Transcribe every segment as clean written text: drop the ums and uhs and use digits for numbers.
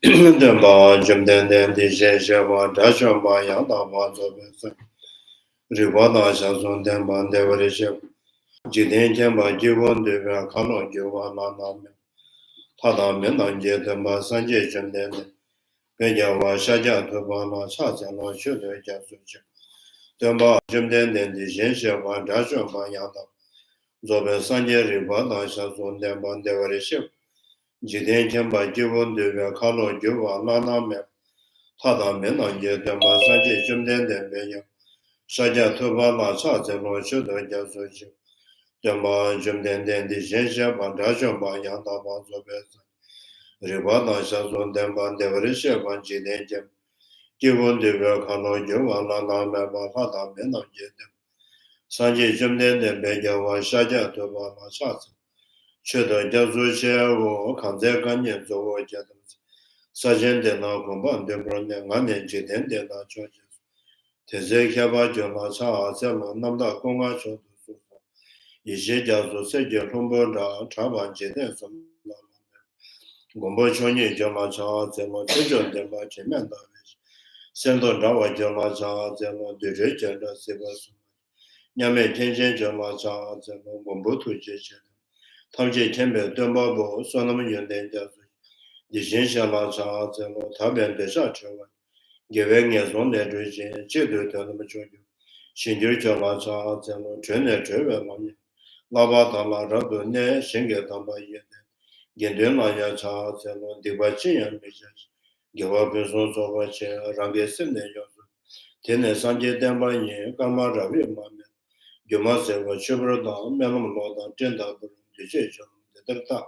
Demba Jumden the Jeshava Dashamba Yanda Bazo Rivada Shazon Demba Devariship Jiden Jamba Jivon Deva Kano Jiva Lana Tada Menanje Demba Sanje Jumden Benjava Shaja Tubana Sazano Shudu Jasuja Demba Jumden the Jeshava Dashamba Yanda Zobe Sanje Rivada Shazon Demba Devariship Jiden Jamba Jivon Deva Kano Jiva Lana Tada Menanje Demba Sanje Jumden Benjava Shaja Tuba La Cha Zeno Shudu Jasuja Demba Jumden the Jeshava Dashamba Yanda Bazo Rivada Shazon Demba Devariship Jiden Jam Jivon Deva Kano Jiva Lana Meba Tada Menanje Sanje Jumden Benjava Shaja Tuba La Cha Shudu Jasuja Kanze Ganyan Zowo Jadam Sajen de la Gomban de Brunel Manen Jiden de la Churches. Teze Kaba Jola Cha Zema Namda Konga Shodu Sufa. Ishe Jazu Seje Rumbo Chaba Jiden Som Gombo Chonyi Jola Cha Zema Tujon de la Chimenda Sendo Rawa Jola Cha Zema Dure Jenda Siva Nyame Tenjen Jola Cha Zema Gombo Tuje Tamje Tembe Dumbo Sonam Yunden Jazu Dishin La Cha Zema Taben Besha Chewa Giving as one that region, Chidu Telemajoyo, Shindu Jala Cha Zeno, Trene Treve Mani, Lava La Rabu Ne, Shinga Tamba Yede, Gendun Laya Cha Zeno, Divachi and Missions, give up his own Sovache, Rangesim de Yosu, Tene Sanje Damba Ye, Kama Ravi Mami, Yumase was Shubrodan, Melam Loda, Genda, Decision, the Delta.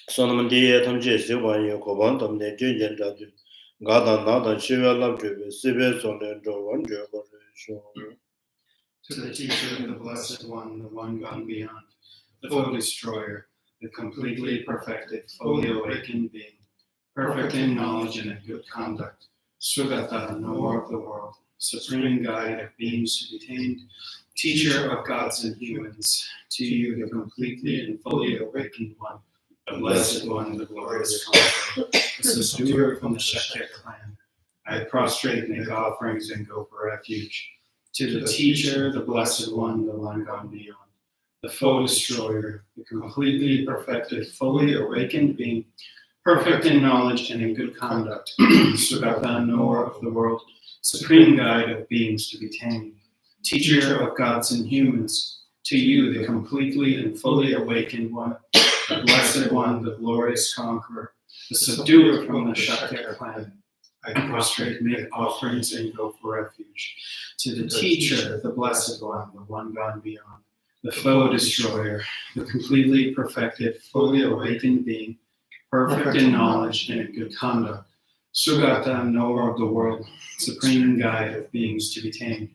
Sonamandi Tamji Sivan Yokobantam, the Jin Jadu. Gada Nada Shiva Love Driven, Sibe Solen Jovan Jovan. To the teacher of the Blessed One, the one gone beyond, the foe destroyer, the completely perfected, fully awakened being, perfect in knowledge and in good conduct, Sugata, knower of the world, supreme guide of beings to be tamed, teacher of gods and humans, to you the completely and fully awakened one, the Blessed One, the glorious conqueror, the subduer from the Shakya clan. I prostrate, make offerings, and go for refuge. To the teacher, the Blessed One, the one gone beyond, the foe destroyer, the completely perfected, fully awakened being, perfect in knowledge and in good conduct, Sugata, knower of the world, supreme guide of beings to be tamed, teacher of gods and humans, to you the completely and fully awakened one, the Blessed One, the glorious conqueror, the subduer from the Shakya clan. I prostrate, make offerings, and go for refuge. To the teacher, the Blessed One, the one gone beyond, the foe destroyer, the completely perfected, fully awakened being, perfect in knowledge and in good conduct, Sugata, knower of the world, supreme guide of beings to be tamed,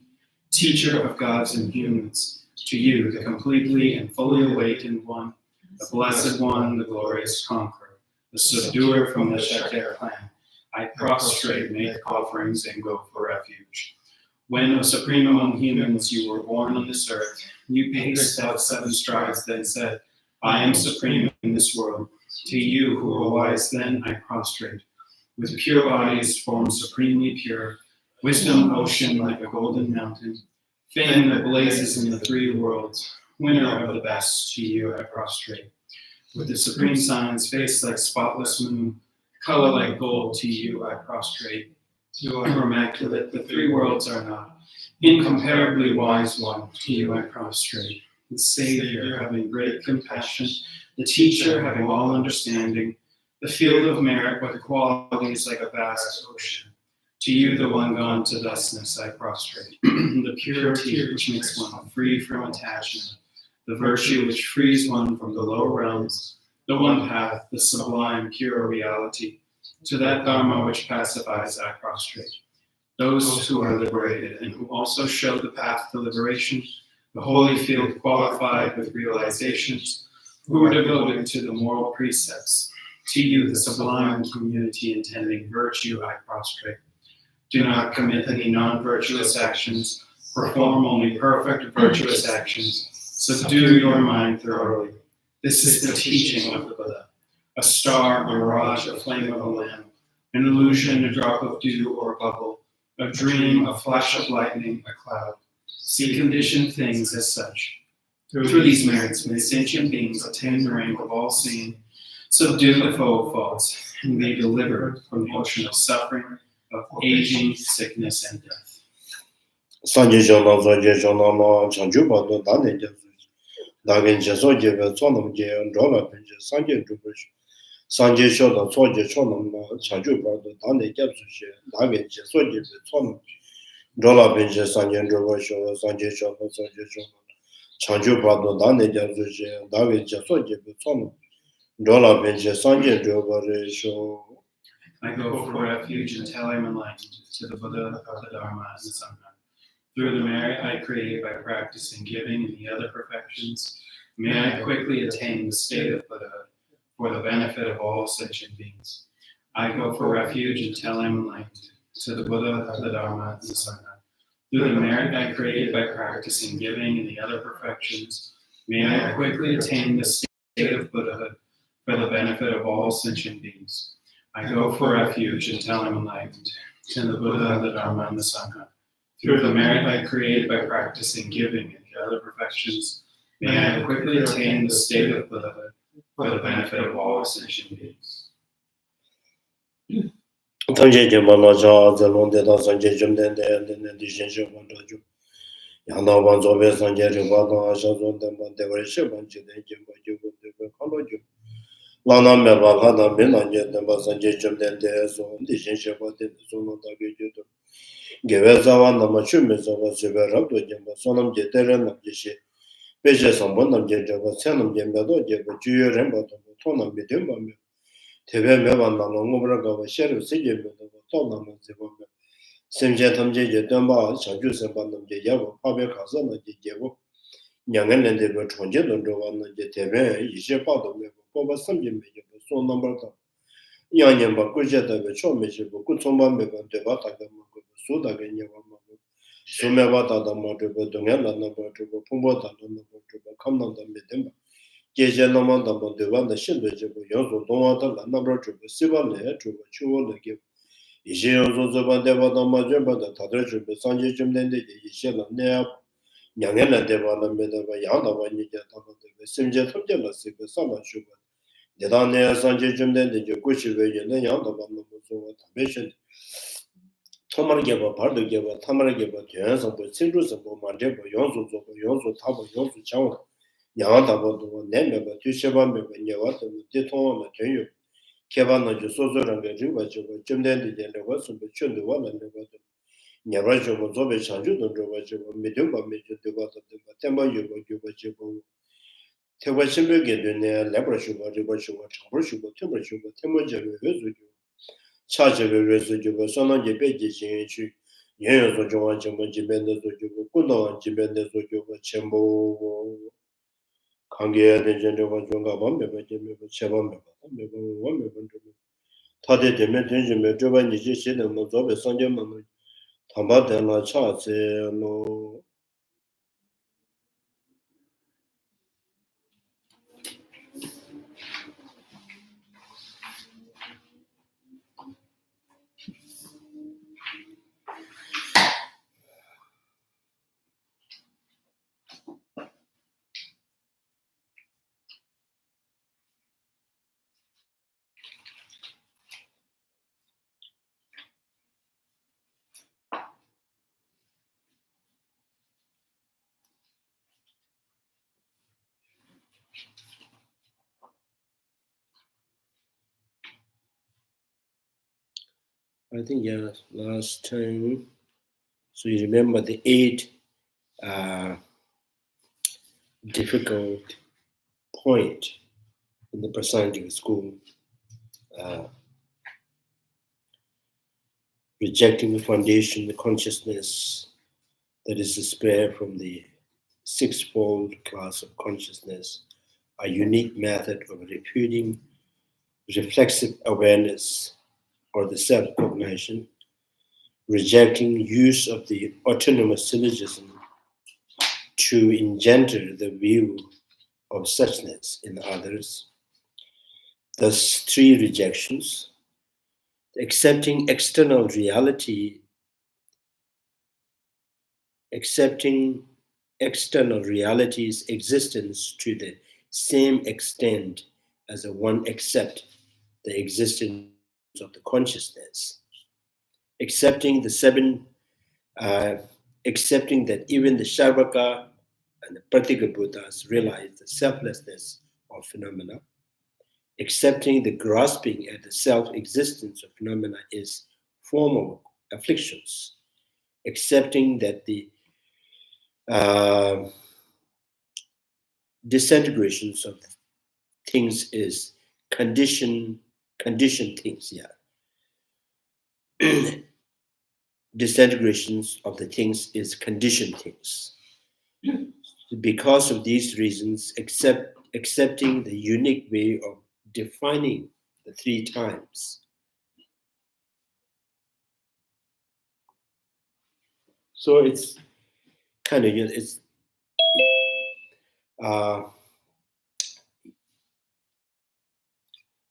teacher of gods and humans, to you, the completely and fully awakened one, the Blessed One, the glorious conqueror, the subduer from the Shakya clan. I prostrate, make offerings, and go for refuge. When, O supreme among humans, you were born on this earth, you paced out 7 strides, then said, I am supreme in this world. To you, who were wise then, I prostrate. With pure bodies formed supremely pure, wisdom ocean like a golden mountain, fame that blazes in the 3 worlds, winner of the best, to you I prostrate. With the supreme signs, face like spotless moon, color like gold, to you I prostrate. You are immaculate, the 3 worlds are not. Incomparably wise one, to you I prostrate. The Savior, having great compassion, the teacher, having all understanding, the field of merit with qualities like a vast ocean. To you, the one gone to thusness, I prostrate. The purity which makes one free from attachment, the virtue which frees one from the lower realms, the one path, the sublime, pure reality. To that Dharma which pacifies, I prostrate. Those who are liberated and who also show the path to liberation, the holy field qualified with realizations, who are devoted to the moral precepts. To you, the sublime community intending virtue, I prostrate. Do not commit any non-virtuous actions, perform only perfect virtuous actions, subdue your mind thoroughly. This is the teaching of the Buddha. a star, a mirage, a flame of a lamp, an illusion, a drop of dew or a bubble, a dream, a flash of lightning, a cloud. See conditioned things as such. Through these merits may sentient beings attain the rank of all seeing, subdue the foe of faults, and be delivered from the ocean of suffering, of aging, sickness, and death. Sanje Jona Zoje Jona Ma Chanju Bado Dane Jazu Dagen Jaso Jeve Sonam Je Rola Benje Sanje Jubush Sanje Shoda Soje Chonam Ma Chanju Bado Dane Jazu Dagen Jaso Jeve Sonam Rola Benje Sanje Jubush Sanje Shoda Soje Chonam Chanju Bado Dane Jazu Dagen Jaso Jeve Sonam Rola Benje Sanje Jubush. I go for refuge until I am enlightened to the Buddha, the Dharma, and the Sangha. Through the merit I create by practicing giving and the other perfections, may I quickly attain the state of Buddhahood for the benefit of all sentient beings. I go for refuge until I am enlightened to the Buddha, the Dharma, and the Sangha. Through the merit I create by practicing giving and the other perfections, may I quickly attain the state of Buddhahood for the benefit of all sentient beings. I go for refuge until I am enlightened to the Buddha, the Dharma, and the Sangha. Through the merit I create by practicing giving and the other perfections, may I quickly attain the state of Buddhahood for the benefit of all sentient beings. Tanje Jemala Ja Zelon de Sanje Jumden de Dishension Wanju. Yana Wanzo Sanje Rivada Shazon de Monteverse Banji de Jimbo de Koloju. Lana Meva Lana Milanje de Sanje Jumden de Son Dishension de Sono Tabi. Gevezawa Namachumezawa Siverabdo Jemba Sonam Jeteren of Jishi. Beja Sambonam Jejava Sanam Jembado Jeva Juyo Remba Tonam Bidimba. Tebe Meva Nalongobra Sheriff Sigil Tonam Zibamba. Simja Tamje Jedamba, Chanju Sembanam Java, Pabe Kazana Jevo. Yangan and they were Tronjet and Rovan Jeteve, Ishepado Meva, Pova Samjim, so number. Yanyamba Kujeta, Chomish, Kutsomba Meva, Devata, Suda Ganyama, Sumevata, the Motor, Dungana, number two, Pumbota, number two, Kamna, the Medemba. Jejanama, the Montevan, the Shindaja, Yozo, Donata, number two, Sivale, to Chuo, the gift. Ishiozo Deva, the Majaba, the Tadrejum, the Sanjay Jumden, the Ishela, Nea, Yangana Deva, the Medava, Yana, Vanija, the Simja, the Sama Sugar. The Dane Sanjay Jumden, the Kushi, the Yanda, the Tabation. Tomargeva, Pardageva, Tamarageva, Jansa, Sindrus, Mandeva, Yonzo, Yonzo, Tabo, Yonzo, Chang, Yanda, Nemeba, Tusheva, Yavata, Deton, Matenyo, Kevana, Josozo, and Riva, Jumden, the West of the Chun, the one and the Water. Yavajo, Mozobe, Chanju, the Rovajo, Medumba, Major, the Water, the Matema, Yuva, Tewashimbe, the Labrashuva, Rivashuva, Tambrashuva, Timbrashuva, Timoja, Charge of a residue of Sona Jibedi, Yen of Joan Jibenda, Kuno, Jibenda, Chembo, Kangia, the General Jonga Bombe, Chabamba, Tade de Metenjim, Jovan, Jishin, and Mozobe, Sanjam, Tambata, and La Charts, no. I think, yeah, last time. So you remember the 8 difficult point in the Prasanjika school, rejecting the foundation, the consciousness that is despair from the sixfold class of consciousness, a unique method of refuting reflexive awareness or the self-cognition, rejecting use of the autonomous syllogism to engender the view of suchness in others, Thus, three rejections: accepting external reality, accepting external reality's existence to the same extent as the one accept the existence of the consciousness, accepting the seven, accepting that even the Shavaka and the Pratika Buddhas realize the selflessness of phenomena, accepting the grasping at the self-existence of phenomena is form of afflictions, accepting that the disintegrations of things is conditioned things, disintegrations of the things is conditioned things. Because of these reasons, accepting the unique way of defining the three times. So it's kind of, it's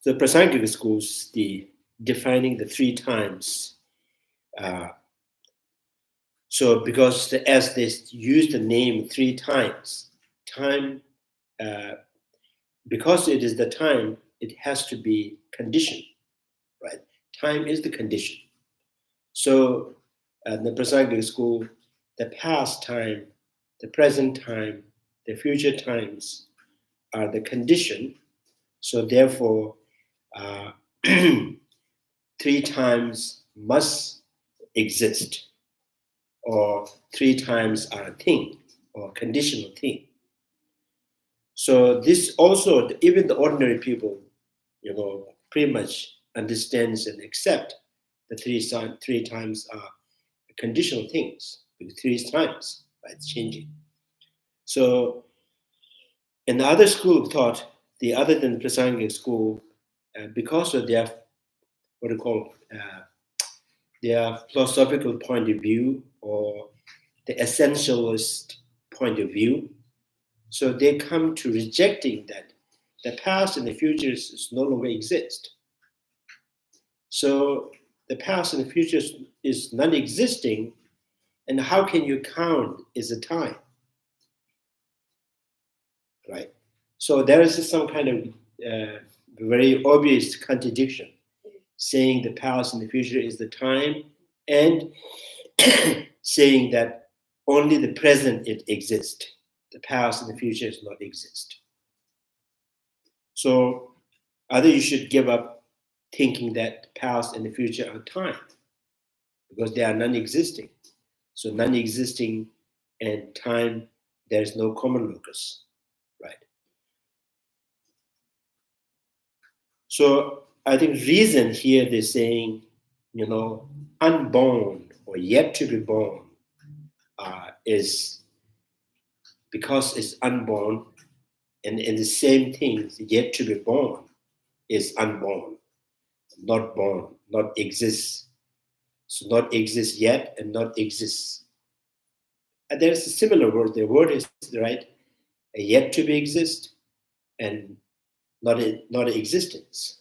the Prasangika schools, the defining the three times. So because as they use the name three times, time, because it is the time, it has to be conditioned, right? Time is the condition. So the Prasangika school, the past time, the present time, the future times are the condition. So therefore, three times must exist, or three times are a thing, or conditional thing. So this also, even the ordinary people, pretty much understands and accept the three times are conditional things, because three times, right, it's changing. So in the other school of thought, the other than Prasangika school, because of their, what do you call, their philosophical point of view or the essentialist point of view, so they come to rejecting that the past and the future no longer exist. So the past and the future is non-existing, and how can you count is a time, right? So there is some kind of very obvious contradiction, saying the past and the future is the time, and saying that only the present it exists. The past and the future does not exist. So either you should give up thinking that the past and the future are time, because they are non-existing. So non-existing and time, there is no common locus, right? So I think reason here they're saying, unborn or yet to be born is because it's unborn, and the same thing, yet to be born is unborn, not born, not exists. So not exists yet and not exists. And there's a similar word. The word is right, yet to be exist and not existence.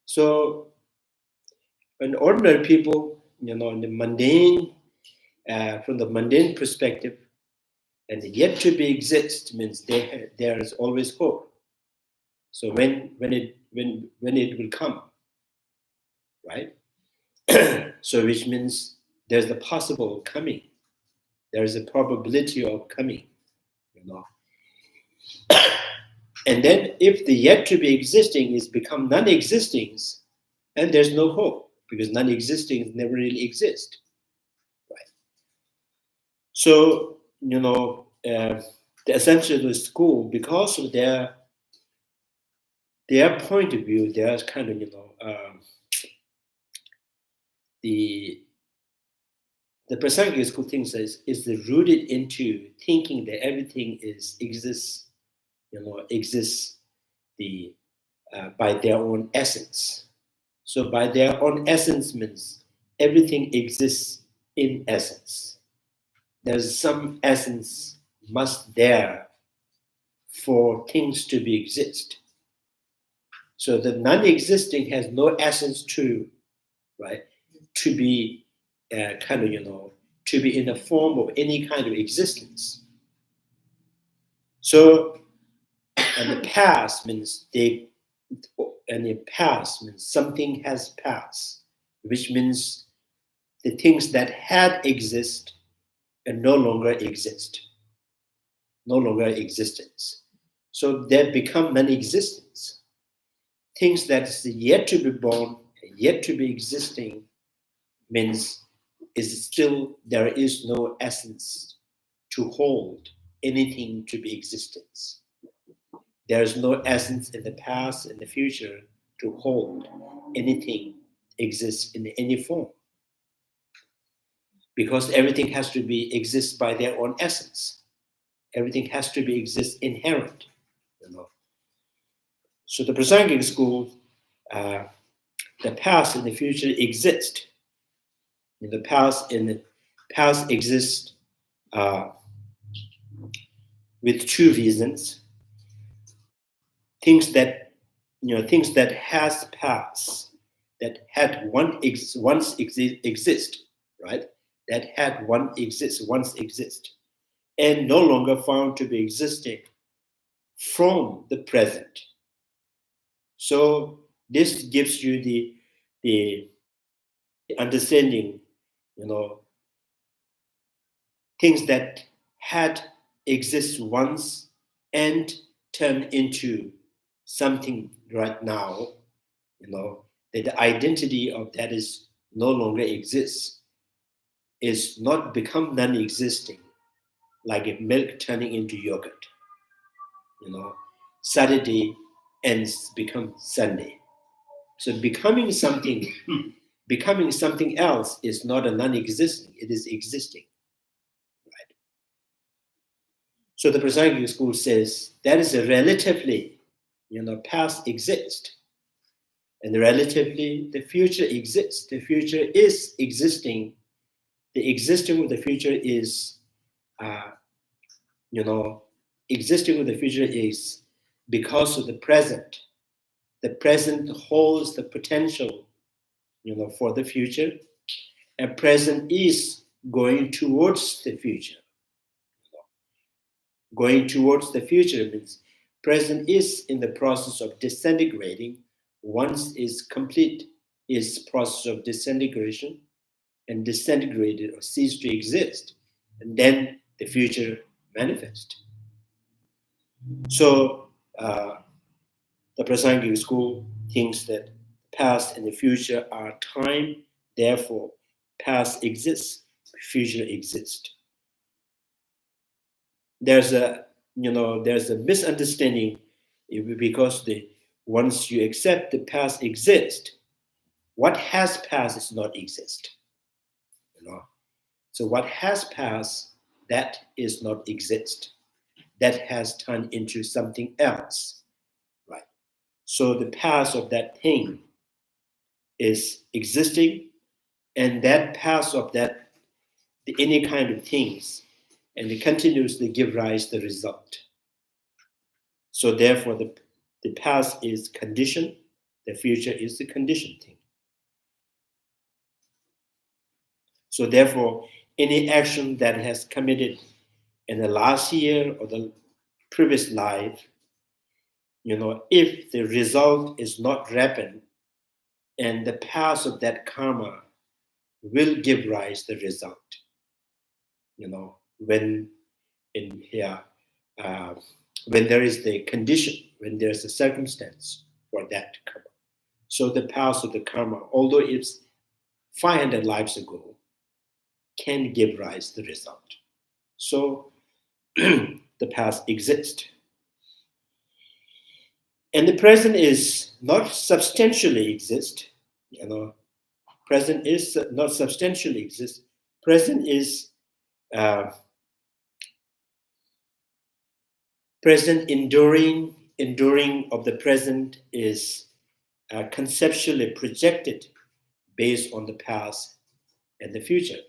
So, an ordinary people, in the mundane, from the mundane perspective, and yet to be exist means there is always hope. So when it will come, right? So which means there's the possible coming. There is a probability of coming, And then if the yet to be existing is become non-existing, then there's no hope, because non-existing never really exist, right? So, the essentialist school, because of their point of view, there's kind of, the Prasangika school thinks is rooted into thinking that everything exists by their own essence. So by their own essence means everything exists in essence. There's some essence must there for things to be exist. So the non-existing has no essence to, right, to be to be in the form of any kind of existence. So, and the past means something has passed, which means the things that had exist and no longer exist, no longer existence. So they become non-existence. Things that is yet to be born, yet to be existing, means is still there is no essence to hold anything to be existence. There is no essence in the past and the future to hold anything exists in any form, because everything has to be exist by their own essence. Everything has to be exist inherent, So the Prasangic school, the past and the future exist. In the past exists with two reasons. Things that has passed, that had once exist, right? That had once exist, and no longer found to be existing from the present. So this gives you the understanding, things that had exist once and turn into something right now, that the identity of that is no longer exists, is not become non-existing, like a milk turning into yogurt. Saturday ends become Sunday. So becoming something else is not a non-existing, it is existing. Right? So the Prasangic school says that is a relatively, past exists. And relatively, the future exists. The future is existing. The existing of the future is, existing of the future is because of the present. The present holds the potential, for the future. And present is going towards the future. Going towards the future means present is in the process of disintegrating. Once is complete, is process of disintegration and disintegrated or cease to exist, and then the future manifests. So the Prasangic school thinks that past and the future are time, therefore past exists, future exists. There's a misunderstanding, because once you accept the past exists, what has passed is not exist. So what has passed, that is not exist. That has turned into something else, right? So the past of that thing is existing, and that past of that, any kind of things, and it continuously give rise to the result. So therefore, the past is condition, the future is the conditioned thing. So therefore, any action that has committed in the last year or the previous life, if the result is not rapid, and the past of that karma will give rise the result. When in here, when there is the condition, when there's a circumstance for that karma. So the past of the karma, although it's 500 lives ago, can give rise the result. So the past exists. And the present is not substantially exist. Present is not substantially exist. Present is present enduring of the present is conceptually projected based on the past and the future.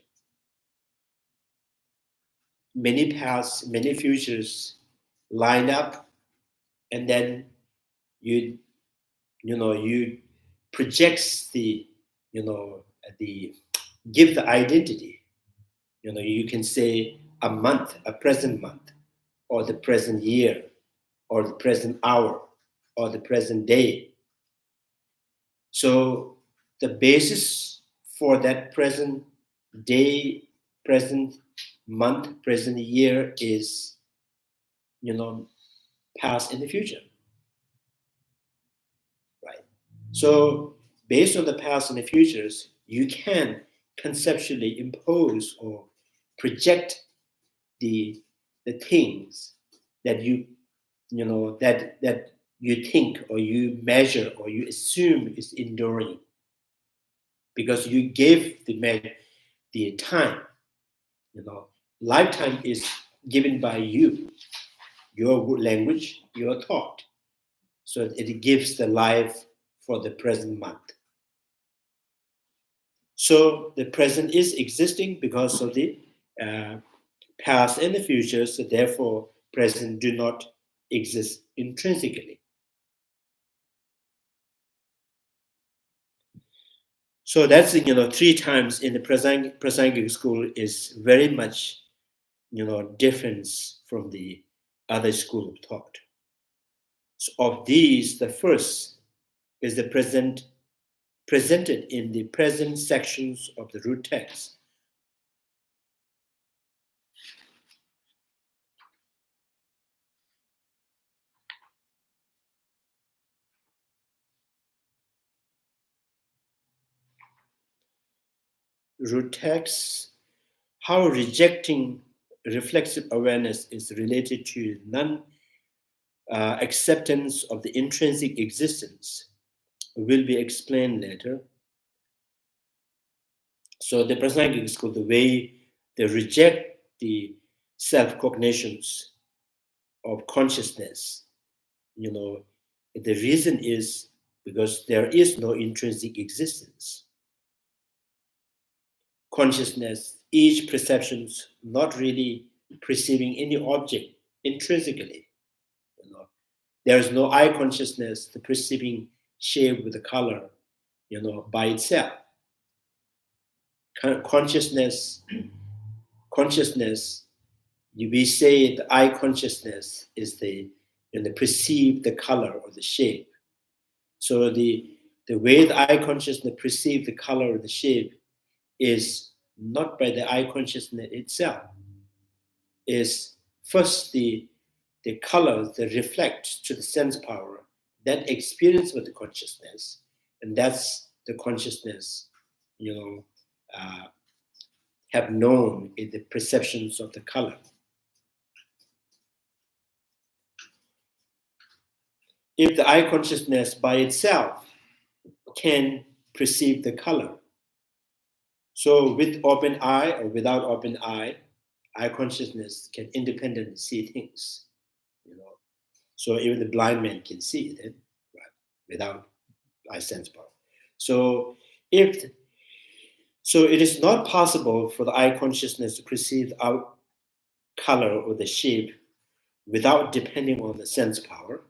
Many pasts, many futures line up and then you projects the, the give the identity. You can say a month, a present month, or the present year, or the present hour, or the present day. So the basis for that present day, present month, present year is, past and the future, right? So based on the past and the futures, you can conceptually impose or project the things that that you think or you measure or you assume is enduring, because you gave the time. Lifetime is given by you, your language, your thought. So it gives the life for the present month. So the present is existing because of the past and the future. So therefore, present do not exist intrinsically. So that's 3 times in the Prasangic school is very much difference from the other school of thought. So of these, the first is the presented in the present sections of the root text. Root text, how rejecting reflexive awareness is related to non-acceptance of the intrinsic existence will be explained later. So the Prasangic school, the way they reject the self-cognitions of consciousness, the reason is because there is no intrinsic existence. Consciousness, each perceptions not really perceiving any object intrinsically. There is no eye consciousness, the perceiving shape with the color, by itself. Consciousness, we say the eye consciousness is the perceive the color or the shape. So the way the eye consciousness perceive the color or the shape is not by the eye consciousness itself. Is first the color that reflects to the sense power, that experience with the consciousness, and that's the consciousness, have known in the perceptions of the color. If the eye consciousness by itself can perceive the color, so with open eye or without open eye consciousness can independently see things. So even the blind man can see it, right, without eye sense power. So it is not possible for the eye consciousness to perceive the color or the shape without depending on the sense power.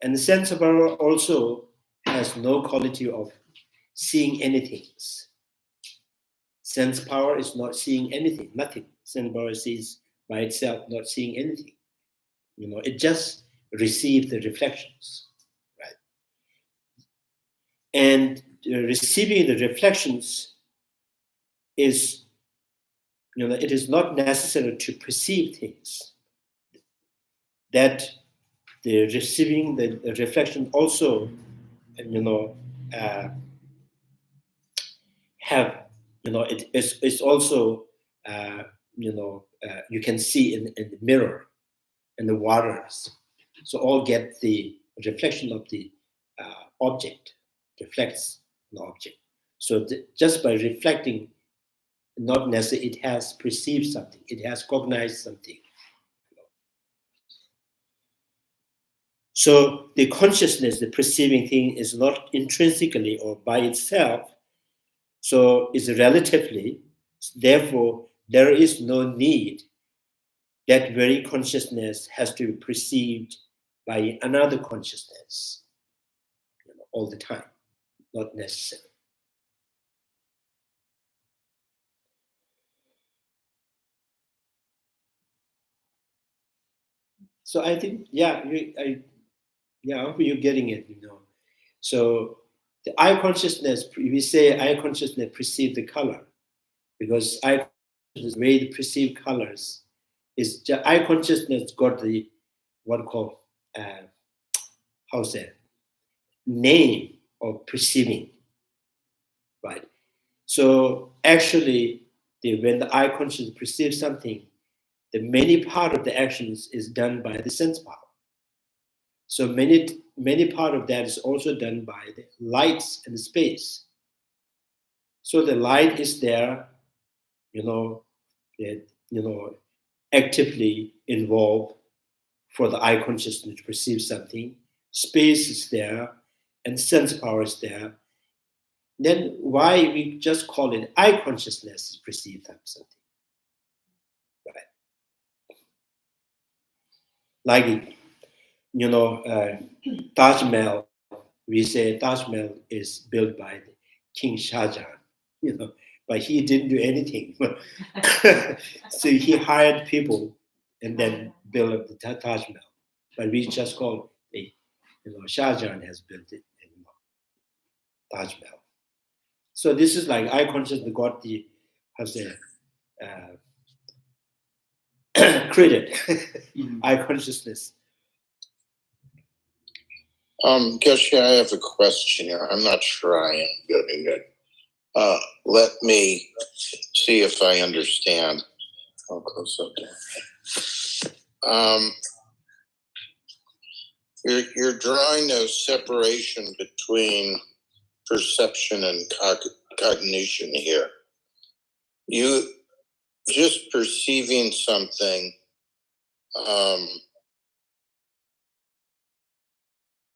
And the sense power also has no quality of seeing anything. Sense power is not seeing anything, nothing. Sense power sees by itself, not seeing anything. It just receives the reflections, right? And receiving the reflections is, it is not necessary to perceive things. That the receiving the reflection also, have, it's also, you can see in the mirror and the waters. So all get the reflection of the object, reflects the object. So just by reflecting, not necessarily it has perceived something, it has cognized something. So the consciousness, the perceiving thing is not intrinsically or by itself, so it's relatively, therefore there is no need that very consciousness has to be perceived by another consciousness, all the time, not necessary. So I think, I hope you're getting it, So the eye consciousness, we say eye consciousness perceive the color, because eye consciousness, the way to perceive colors is eye consciousness got the what called name of perceiving, right? So actually, when the eye consciousness perceives something, the many part of the actions is done by the sense power. So many part of that is also done by the lights and the space. So the light is there, actively involved for the eye consciousness to perceive something. Space is there, and sense power is there. Then why we just call it eye consciousness is perceive something, right? Like Taj Mahal. We say Taj Mahal is built by King Shah Jahan, but he didn't do anything. So he hired people and then built up the Taj Mahal. But we just call it, Shah Jahan has built it, Taj Mahal. So this is like eye consciousness got the, credit, eye consciousness. Geshe, I have a question here. I'm not sure I am getting it. Let me see if I understand. I'll close up there. You're drawing a separation between perception and cognition here. You just perceiving something.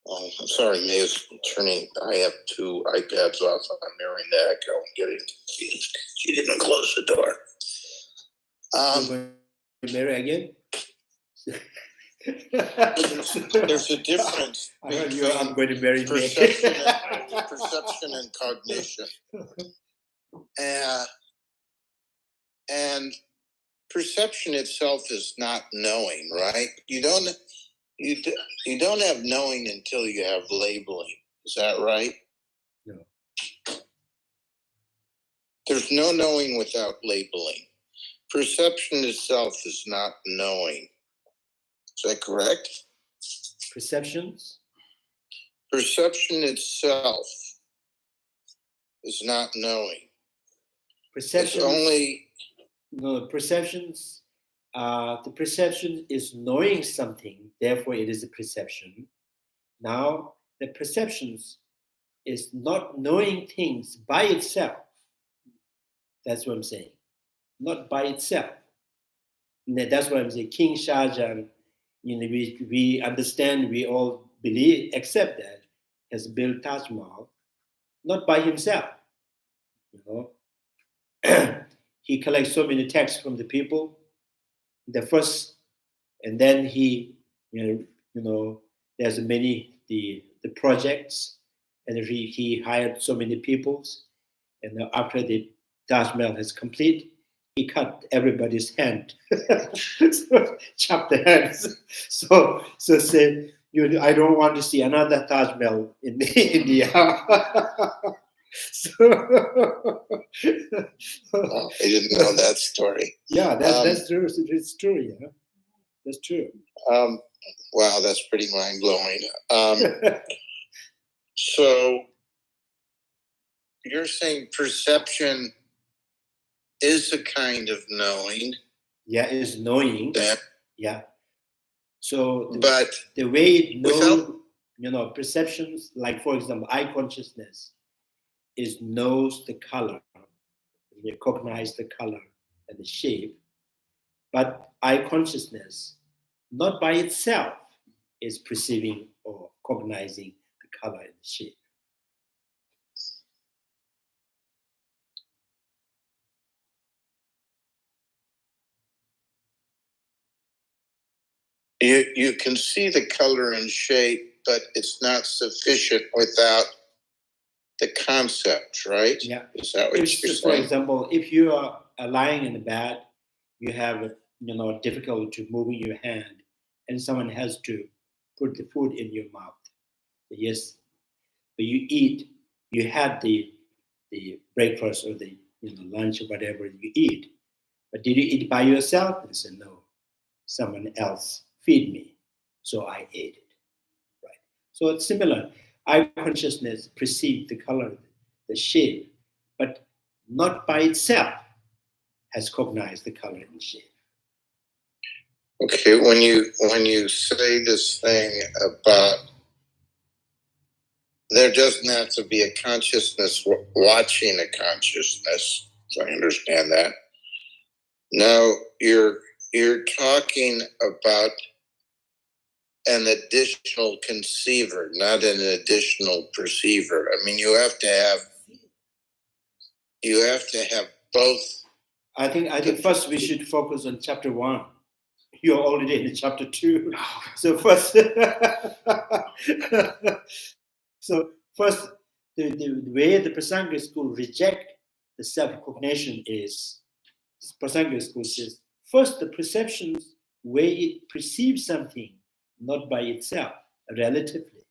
Oh, I'm sorry, May is turning. I have two iPads off. I'm hearing the echo and getting confused. She didn't close the door. Mary again? There's a difference between I'm going to marry perception and cognition. And perception itself is not knowing, right? You don't have knowing until you have labeling. Is that right? No. There's no knowing without labeling. Perception itself is not knowing. Is that correct? Perceptions? Perception itself is not knowing. Perceptions, it's only... No, perceptions, the perception is knowing something, therefore it is a perception. Now, the perceptions is not knowing things by itself. That's what I'm saying. Not by itself. That's what I'm saying. King Shah Jahan, we understand, we all believe, accept that, has built Taj Mahal, not by himself. He collects so many texts from the people. And then he, there's many the projects, and he hired so many peoples. And after the Taj Mahal is complete, he cut everybody's hand, so, chopped the hands. So say, I don't want to see another Taj Mahal in India. Oh, I didn't know that story. Yeah, that's true. It's true. Yeah, that's true. Wow, that's pretty mind blowing. So you're saying perception is a kind of knowing. Yeah, is knowing. That, yeah. So the way it knows, perceptions, like for example, eye consciousness knows the color, recognize the color and the shape, but eye consciousness, not by itself, is perceiving or cognizing the color and the shape. You can see the color and shape, but it's not sufficient without the concept, right? Yeah. Is that what you're For saying? example, if you are lying in the bed, you have difficulty to moving your hand, and someone has to put the food in your mouth. Yes, but you eat. You had the breakfast or the lunch or whatever you eat, but did you eat by yourself? And said no. Someone else feed me, so I ate it. Right. So it's similar. Eye consciousness perceives the color, the shape, but not by itself has cognized the color and shape. Okay, when you say this thing about there doesn't have to be a consciousness watching a consciousness, so I understand that. Now you're talking about an additional conceiver, not an additional perceiver. I mean, you have to have both. I think first we should focus on chapter 1. You're already in chapter 2. So first, the way the Prasanga school reject the self-cognition is, Prasanga school says, first the perceptions way it perceives something, not by itself, relatively.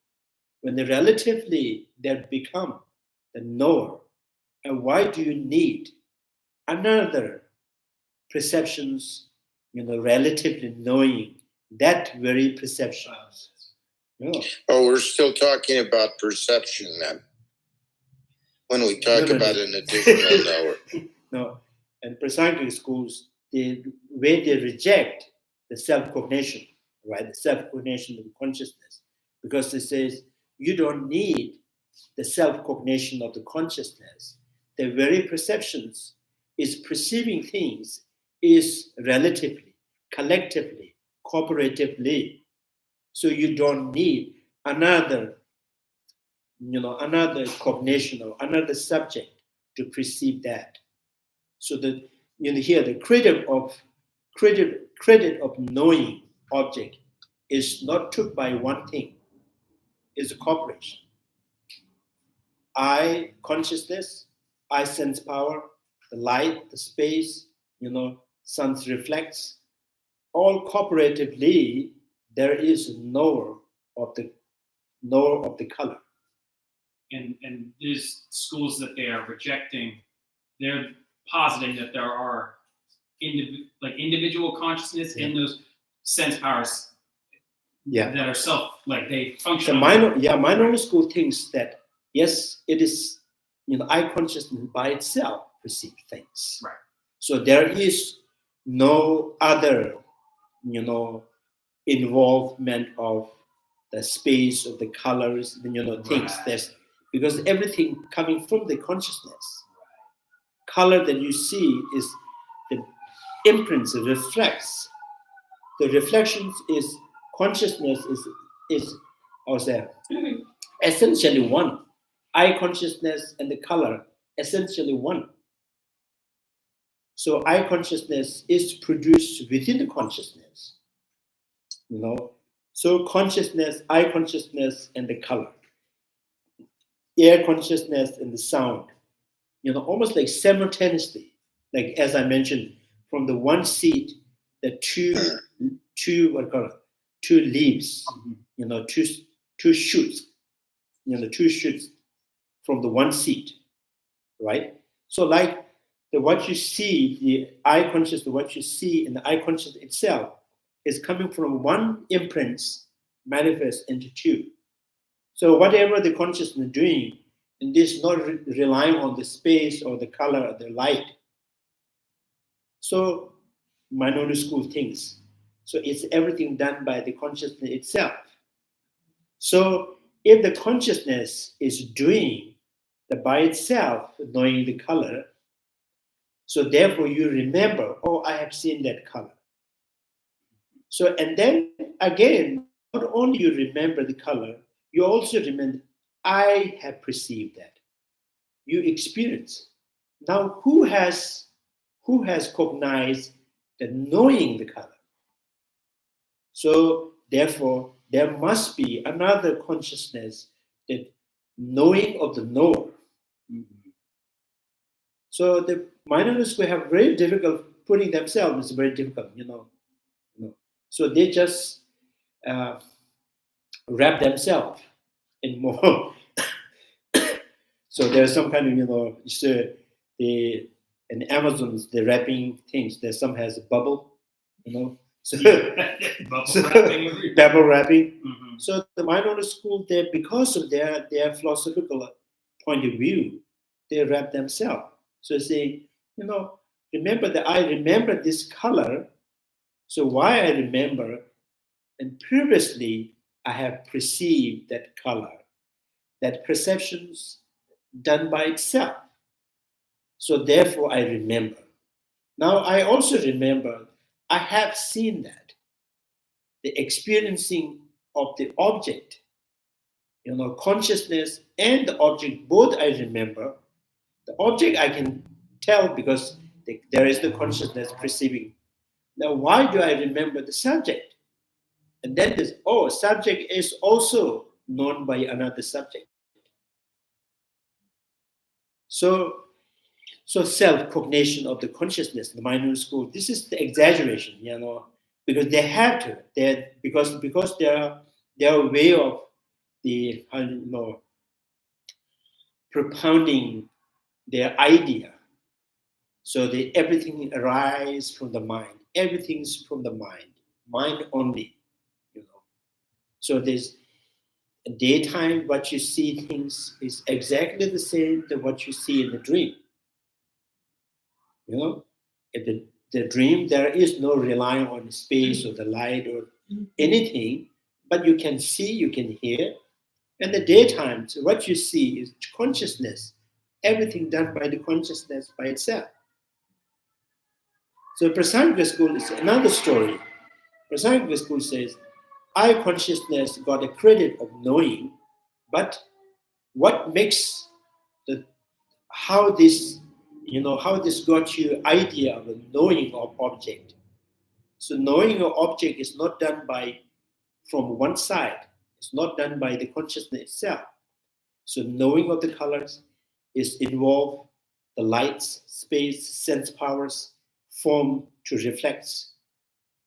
When the relatively that become the knower, and why do you need another perceptions, relatively knowing that very perceptions? Oh, we're still talking about perception then. When we talk about an additional knower. No, and Prasanga schools, the way they reject the self-cognition, right? The self-cognition of consciousness, because it says you don't need the self-cognition of the consciousness. The very perceptions is perceiving things is relatively, collectively, cooperatively. So you don't need another cognition or another subject to perceive that. So that here the credit of knowing object is not took by one thing, it's a cooperation. I consciousness, I sense power, the light, the space, sun's reflects, all cooperatively there is a knower of the color. And these schools that they are rejecting, they're positing that there are individual consciousness in those sense powers that are they function. The minority school thinks that yes, it is eye consciousness by itself perceive things. Right. So there is no other involvement of the space of the colors, things. There's because everything coming from the consciousness. Color that you see is the imprints, it reflects. The reflections is consciousness is essentially one. Eye consciousness and the color essentially one. So eye consciousness is produced within the consciousness. So consciousness, eye consciousness, and the color, ear consciousness, and the sound, almost like simultaneously, like as I mentioned, from the one seed, the two leaves, two shoots, two shoots from the one seed, right? So like what you see, the eye consciousness, what you see in the eye consciousness itself is coming from one imprint manifest into two. So whatever the consciousness is doing, and this not relying on the space or the color or the light. So minority school thinks. So it's everything done by the consciousness itself. So if the consciousness is doing the by itself, knowing the color, so therefore you remember, oh, I have seen that color. So, and then again, not only you remember the color, you also remember, I have perceived that. You experience. Now, who has cognized the knowing the color? So therefore, there must be another consciousness, that knowing of the knower. So the minorists will have very difficult putting themselves. It's very difficult, So they just wrap themselves in more. So there's some kind of, in Amazons, the wrapping things, there's some has a bubble, So, bubble wrapping. So the minority school, they, because of their philosophical point of view, they wrap themselves. So say, remember that I remember this color. So why I remember, and previously I have perceived that color, that perceptions done by itself. So therefore I remember. Now I also remember I have seen that. The experiencing of the object, consciousness and the object, both I remember. The object I can tell because there is the consciousness perceiving. Now, why do I remember the subject? And then this, subject is also known by another subject. So self-cognition of the consciousness, the minority school, this is the exaggeration, because they have to. Because their way of the propounding their idea. So everything arises from the mind. Everything's from the mind only. So there's daytime, what you see things is exactly the same to what you see in the dream. In the dream, there is no relying on space or the light or anything, but you can see, you can hear. And the daytime, so what you see is consciousness, everything done by the consciousness by itself. So Prasangika school is another story. Prasangika school says, I consciousness got a credit of knowing, but what makes how this got you idea of a knowing of object. So knowing of object is not done from one side. It's not done by the consciousness itself. So knowing of the colors is involved the lights, space, sense powers, form to reflect.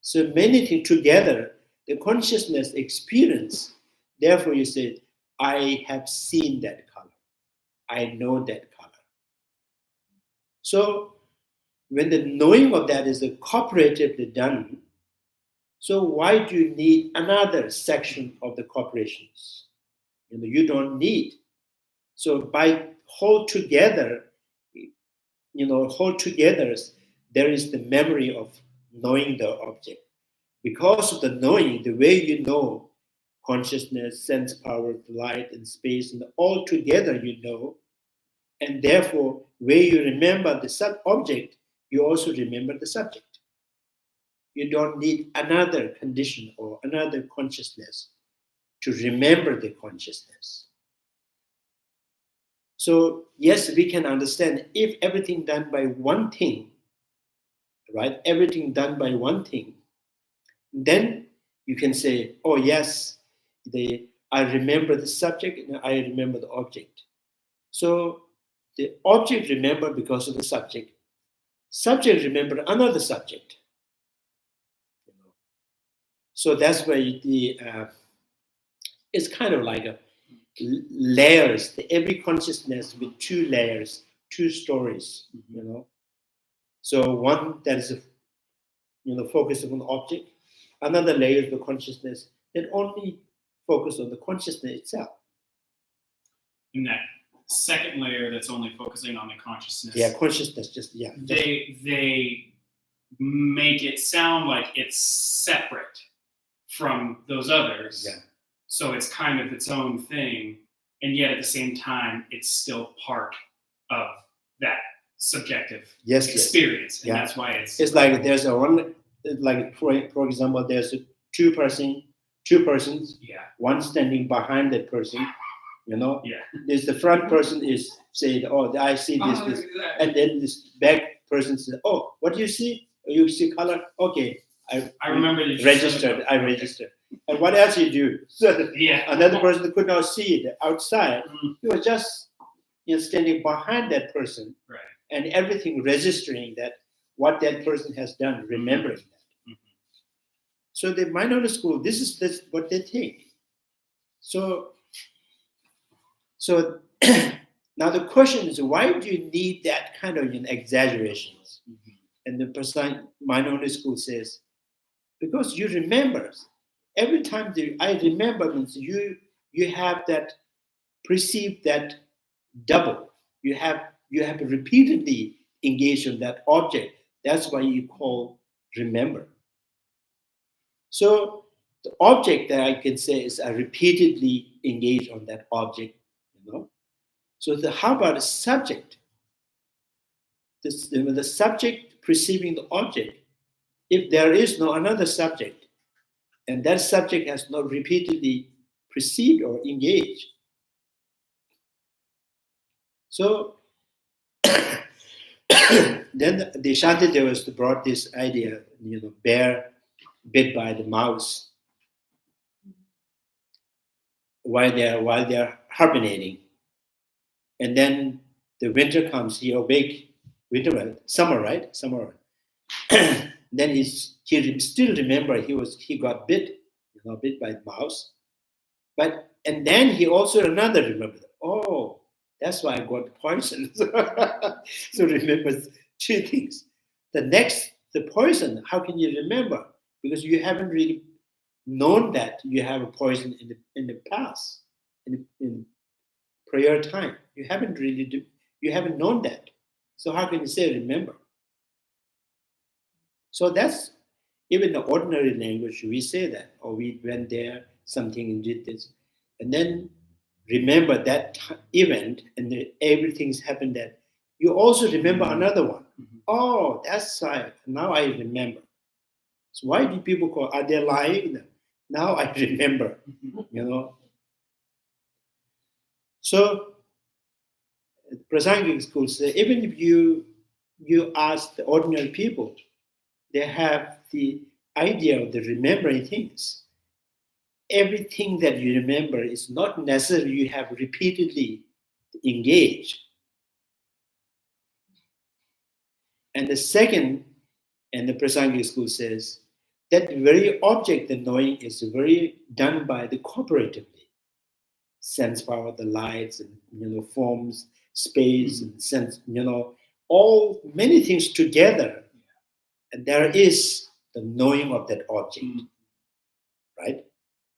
So many things together, the consciousness experience. Therefore you say, I have seen that color. I know that color. So when the knowing of that is cooperatively done, so why do you need another section of the corporations? You don't need. So by hold together, there is the memory of knowing the object. Because of the knowing, the way you know consciousness, sense power, light, and space, and all together you know, and therefore, where you remember the sub-object, you also remember the subject. You don't need another condition or another consciousness to remember the consciousness. So, yes, we can understand if everything done by one thing, right? Everything done by one thing, then you can say, oh, yes, I remember the subject and I remember the object. So, the object remember because of the subject. Subject remember another subject. So that's why it's kind of like layers. Every consciousness with two layers, two stories. So one that is focused on the object. Another layer of the consciousness that only focus on the consciousness itself. And that second layer that's only focusing on the consciousness. Yeah, consciousness, They make it sound like it's separate from those others. Yeah. So it's kind of its own thing, and yet at the same time, it's still part of that subjective experience. And that's why it's like there's for example, there's two persons, one standing behind that person, There's the front person is saying, oh, I see this, and then this back person says, oh, what do you see? You see color? Okay, I remember that you registered. I registered. And what else you do? So Yeah. another person could not see it outside. Mhm. He was just standing behind that person, Right. and everything registering that what that person has done, remembering that. Mhm. So the minority school, this is what they think. So now the question is, why do you need that kind of exaggerations? Mhm. And the person minority school says, because you remember. Every time I remember means you have that perceive that double. You have repeatedly engaged on that object. That's why you call remember. So the object that I can say is I repeatedly engage on that object, So how about the subject? The subject perceiving the object. If there is no another subject, and that subject has not repeatedly perceived or engaged, so then the Shantidevas brought this idea, bear bit by the mouse while they're hibernating, and then the winter comes. He awake, summer, right? Summer. Then he still remember he got bit, bit by the mouse, and then he also another remembered. Oh, that's why I got poison. So remember two things. The poison. How can you remember? Because you haven't really known that you have a poison in the past, in prior time. You haven't known that. So how can you say remember? So that's even the ordinary language. We say that, or we went there, something and did this, and then remember that event, and everything's happened. That you also remember another one. Mhm. Oh, that's why now I remember. So why do people call? Are they lying? Now I remember. So Prasangic schools say even if you ask the ordinary people, they have the idea of the remembering things. Everything that you remember is not necessarily you have repeatedly engaged. And the second, and the Prasangic school says, that very object, the knowing, is very done by the cooperatively. Sense power, the lights, and forms, space, and sense, all many things together. And there is the knowing of that object, right?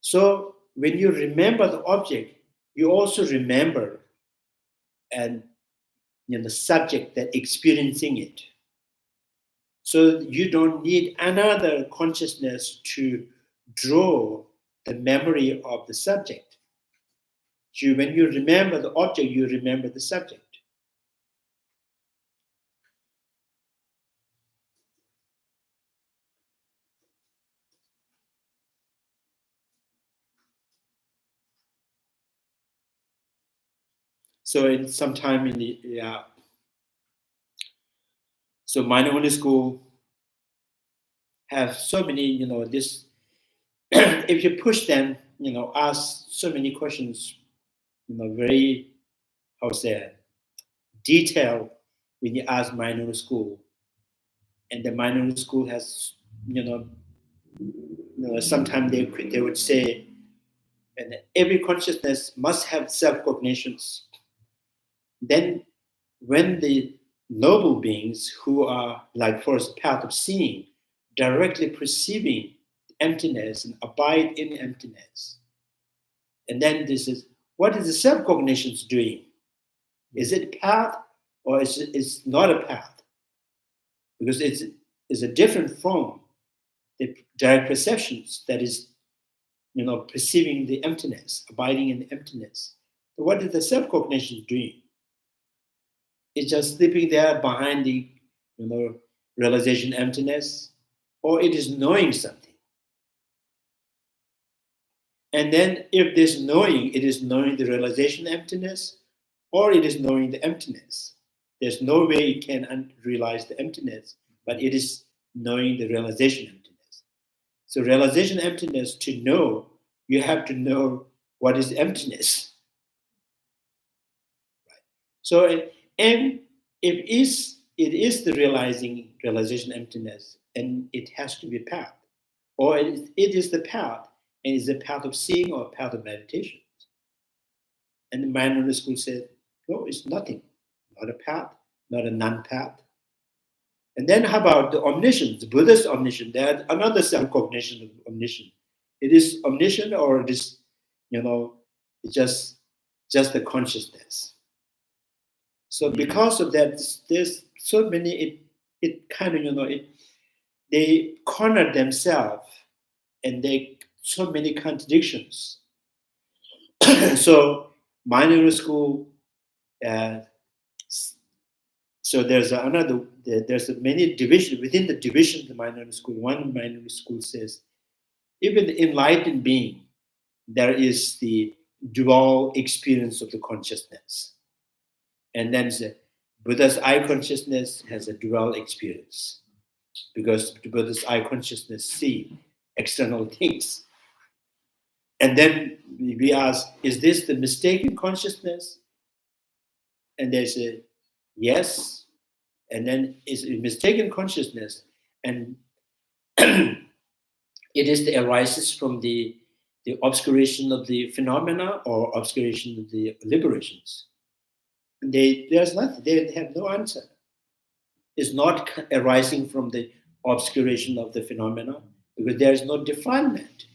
So when you remember the object, you also remember and the subject that experiencing it. So you don't need another consciousness to draw the memory of the subject. When you remember the object, you remember the subject. So in sometime in the so minority school have so many, this if you push them, ask so many questions, very, detailed when you ask minority school. And the minority school has, sometimes they would say, and every consciousness must have self-cognitions. Then when the noble beings who are like first path of seeing, directly perceiving emptiness and abide in emptiness. And then this is, what is the self-cognitions doing? Is it path or is it's not a path? Because it's a different from the direct perceptions that is, perceiving the emptiness, abiding in the emptiness. But what is the self-cognition doing? It's just sleeping there behind the, realization emptiness, or it is knowing something. And then if this knowing, it is knowing the realization emptiness, or it is knowing the emptiness. There's no way it can realize the emptiness, but it is knowing the realization emptiness. So realization emptiness, to know, you have to know what is emptiness. Right? So, and it is the realization emptiness, and it has to be a path. Or it is the path, and it's a path of seeing or a path of meditation. And the mindfulness school said, no, it's nothing, not a path, not a non-path. And then how about the omniscience, the Buddha's omniscience? There's another self-cognition of omniscience. It is omniscient, or it is, it's just the consciousness. So because of that, there's so many, it kind of, they corner themselves, and they so many contradictions. So mindfulness school, so there's many divisions within the division of the mindfulness school. One mindfulness school says, even the enlightened being, there is the dual experience of the consciousness. And then the Buddha's eye consciousness has a dual experience, because the Buddha's eye consciousness see external things. And then we ask, is this the mistaken consciousness? And they say, yes. And then it's a mistaken consciousness, and it is the arises from the obscuration of the phenomena or obscuration of the liberations. And there's nothing, they have no answer. It's not arising from the obscuration of the phenomena, because there is no defilement.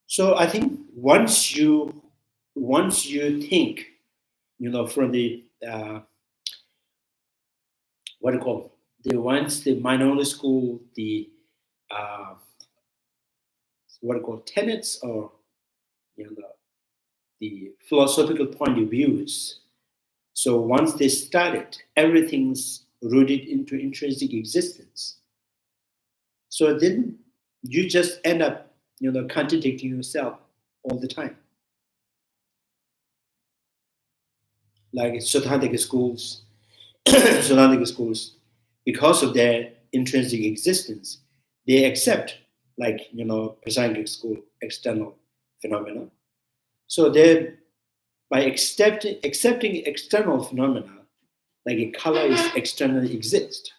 So I think once you think, from the once the minority school, the tenets, or the philosophical point of views. So once they started, everything's rooted into intrinsic existence. So then you just end up, contradicting yourself all the time. Like Siddhantic schools, because of their intrinsic existence, they accept, like, Prasangik school, external phenomena. So they, by accepting external phenomena, like a color is externally exist.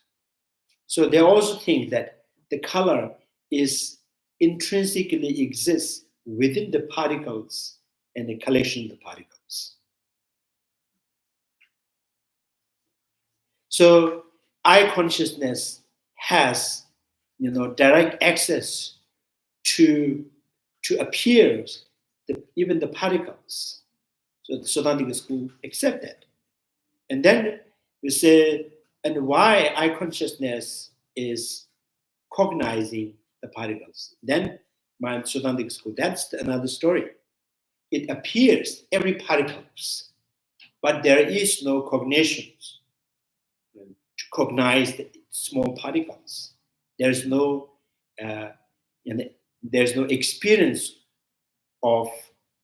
So they also think that the color is intrinsically exists within the particles and the collection of the particles. So eye consciousness has, direct access to appear even the particles. So the Siddhantic school accept that. And then we say, and why eye consciousness is cognizing the particles? Then my Siddhantic school, that's another story. It appears every particles, but there is no cognitions to cognize the small particles. There's no experience of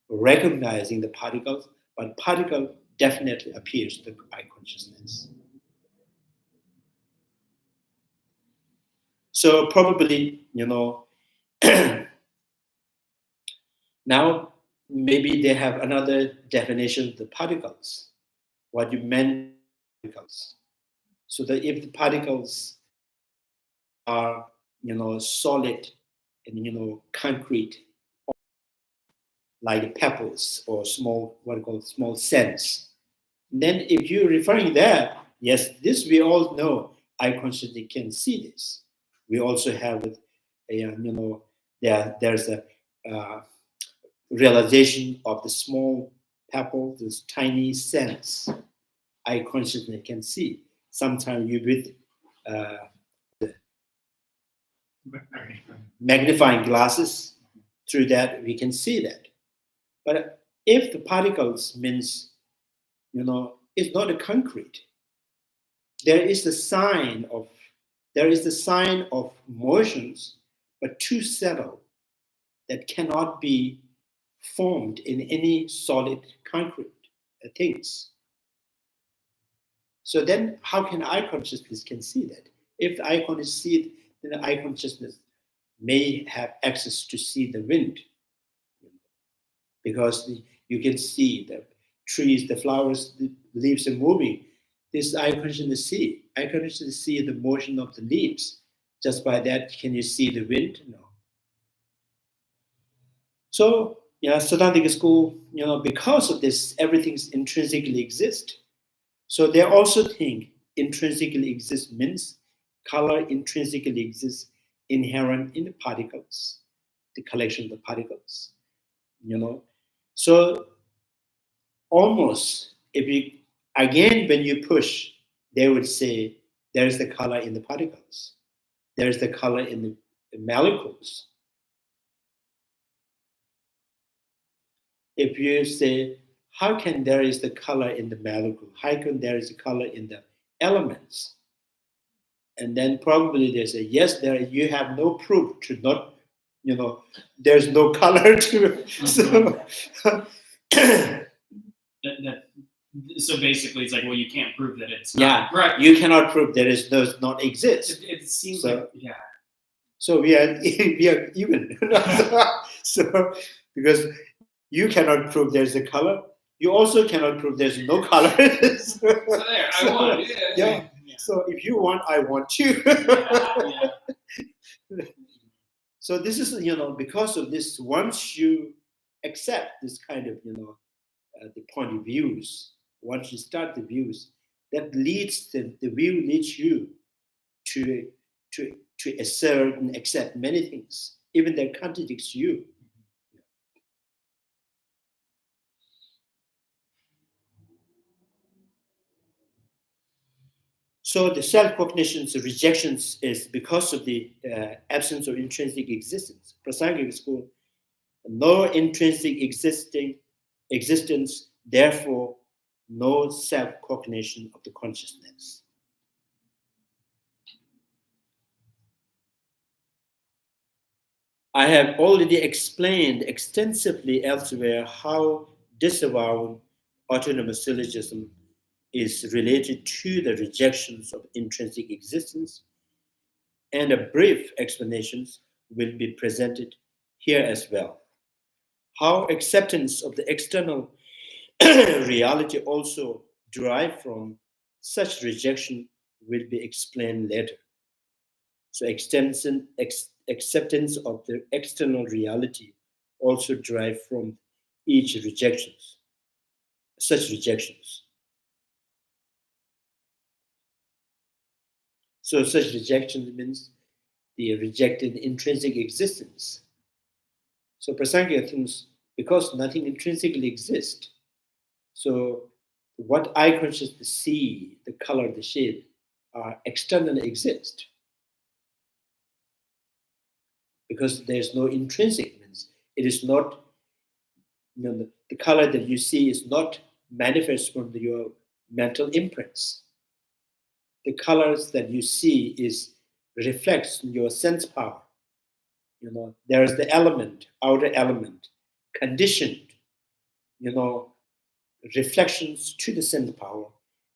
recognizing the particles, but particle definitely appears to the eye consciousness. So probably, now maybe they have another definition of the particles. What you meant particles. So that if the particles are, solid and, concrete, like pebbles or small sands, then if you're referring there, yes, this we all know, eye consciousness can see this. We also have, there's a realization of the small pebble, this tiny sands, eye consciousness can see. Sometimes you with magnifying glasses, through that we can see that. But if the particles means, it's not a concrete, there is the sign of motions, but too subtle that cannot be formed in any solid concrete things. So then how can eye consciousness can see that? If the eye consciousness see it, then the eye consciousness may have access to see the wind, because you can see the trees, the flowers, the leaves are moving. This eye consciousness see. Eye consciousness see the motion of the leaves. Just by that, can you see the wind? No. So, Siddhantika school, because of this, everything's intrinsically exist. So they also think intrinsically exist means color intrinsically exists inherent in the particles, the collection of the particles. So almost when you push, they would say there is the color in the particles, there is the color in the molecules. If you say, how can there is the color in the molecule? How can there is a color in the elements? And then probably they say, yes, you have no proof to not, there's no color to it. So, so basically, it's like, well, you can't prove that it's not. Yeah, right. You cannot prove that it does not exist. It seems so, like, yeah. So we are even. So because you cannot prove there's a color, you also cannot prove there's no color. So there, I won. Yeah. So if you want, I want you. So this is, because of this, once you accept this kind of, the point of views, once you start the views, that leads the view leads you to assert and accept many things, even that contradicts you. So the self-cognition's rejections is because of the absence of intrinsic existence. Prasangika school, no intrinsic existence, therefore no self-cognition of the consciousness. I have already explained extensively elsewhere how disavowing autonomous syllogism is related to the rejections of intrinsic existence, and a brief explanations will be presented here as well. How acceptance of the external reality also derived from such rejection will be explained later. So acceptance of the external reality also derived from each rejections, such rejections. So such rejection means the rejected intrinsic existence. So Prasangika thinks because nothing intrinsically exists, so what eye consciousness see, the color, the shape, externally exist. Because there's no intrinsic, means it is not, the color that you see is not manifest from your mental imprints. The colors that you see reflects your sense power. There is the element, outer element, conditioned, reflections to the sense power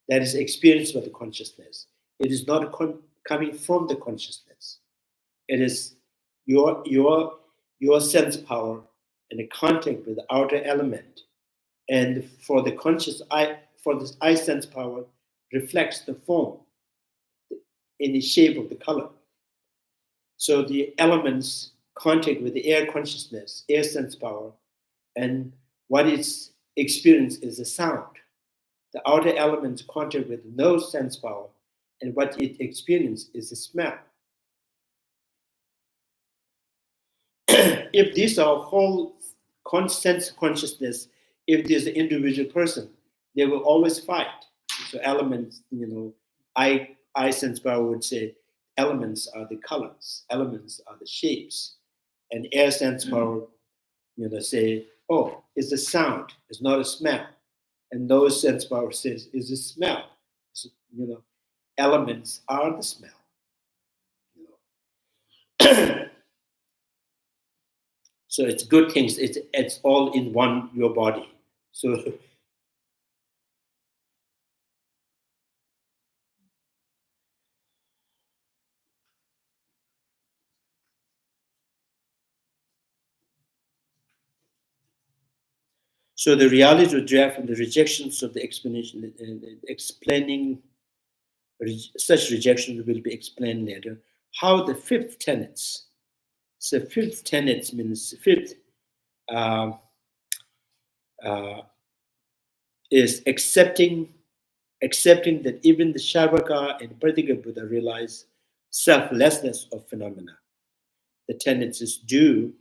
that is experienced by the consciousness. It is not coming from the consciousness. It is your sense power and the contact with the outer element. And for the conscious eye, for this eye sense power reflects the form in the shape of the color. So the elements contact with the air consciousness, air sense power, and what it's experienced is the sound. The outer elements contact with no sense power, and what it experiences is the smell. If these are whole sense consciousness, if there's an individual person, they will always fight. So elements, I sense power would say elements are the colors, elements are the shapes, and air sense power, say, oh, it's a sound, it's not a smell, and nose sense power says it's a smell. So, elements are the smell. So it's good things. It's all in your body. So So the reality of draft and the rejections of the explanation and explaining such rejections will be explained later. How the fifth tenets. So fifth tenets means fifth is accepting that even the Sharvaka and Pratigya Buddha realize selflessness of phenomena. The tenets is due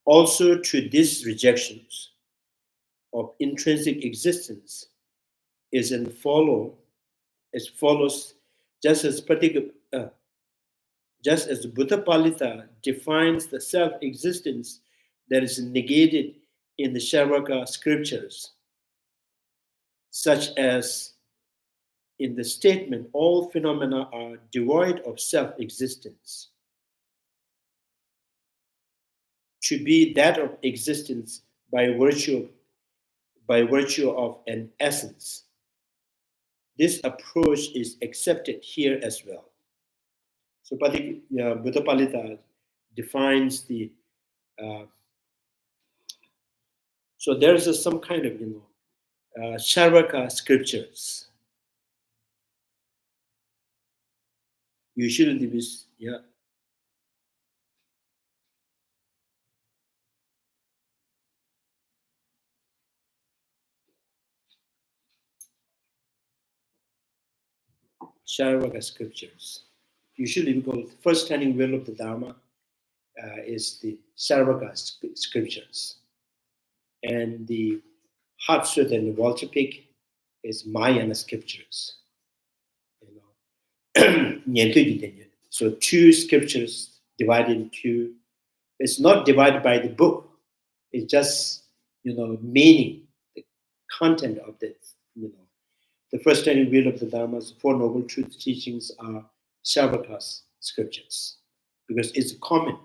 also to these rejections of intrinsic existence is as follows, just as the Buddha Palita defines the self-existence that is negated in the Sharvaka scriptures, such as in the statement, all phenomena are devoid of self-existence. To be that of existence by virtue of an essence. This approach is accepted here as well. So Buddha Palita defines the so there's some kind of Sharvaka scriptures. Usually this Sharvaka scriptures. Usually we call it the first standing will of the Dharma is the Sharvaka scriptures. And the Heart Sutta and the Walter-Pig is Mahayana scriptures. So two scriptures divided into, it's not divided by the book, it's just, meaning, the content of the, the first standing will of the Dharma's Four Noble Truth teachings are Sharvaka's scriptures, because it's common,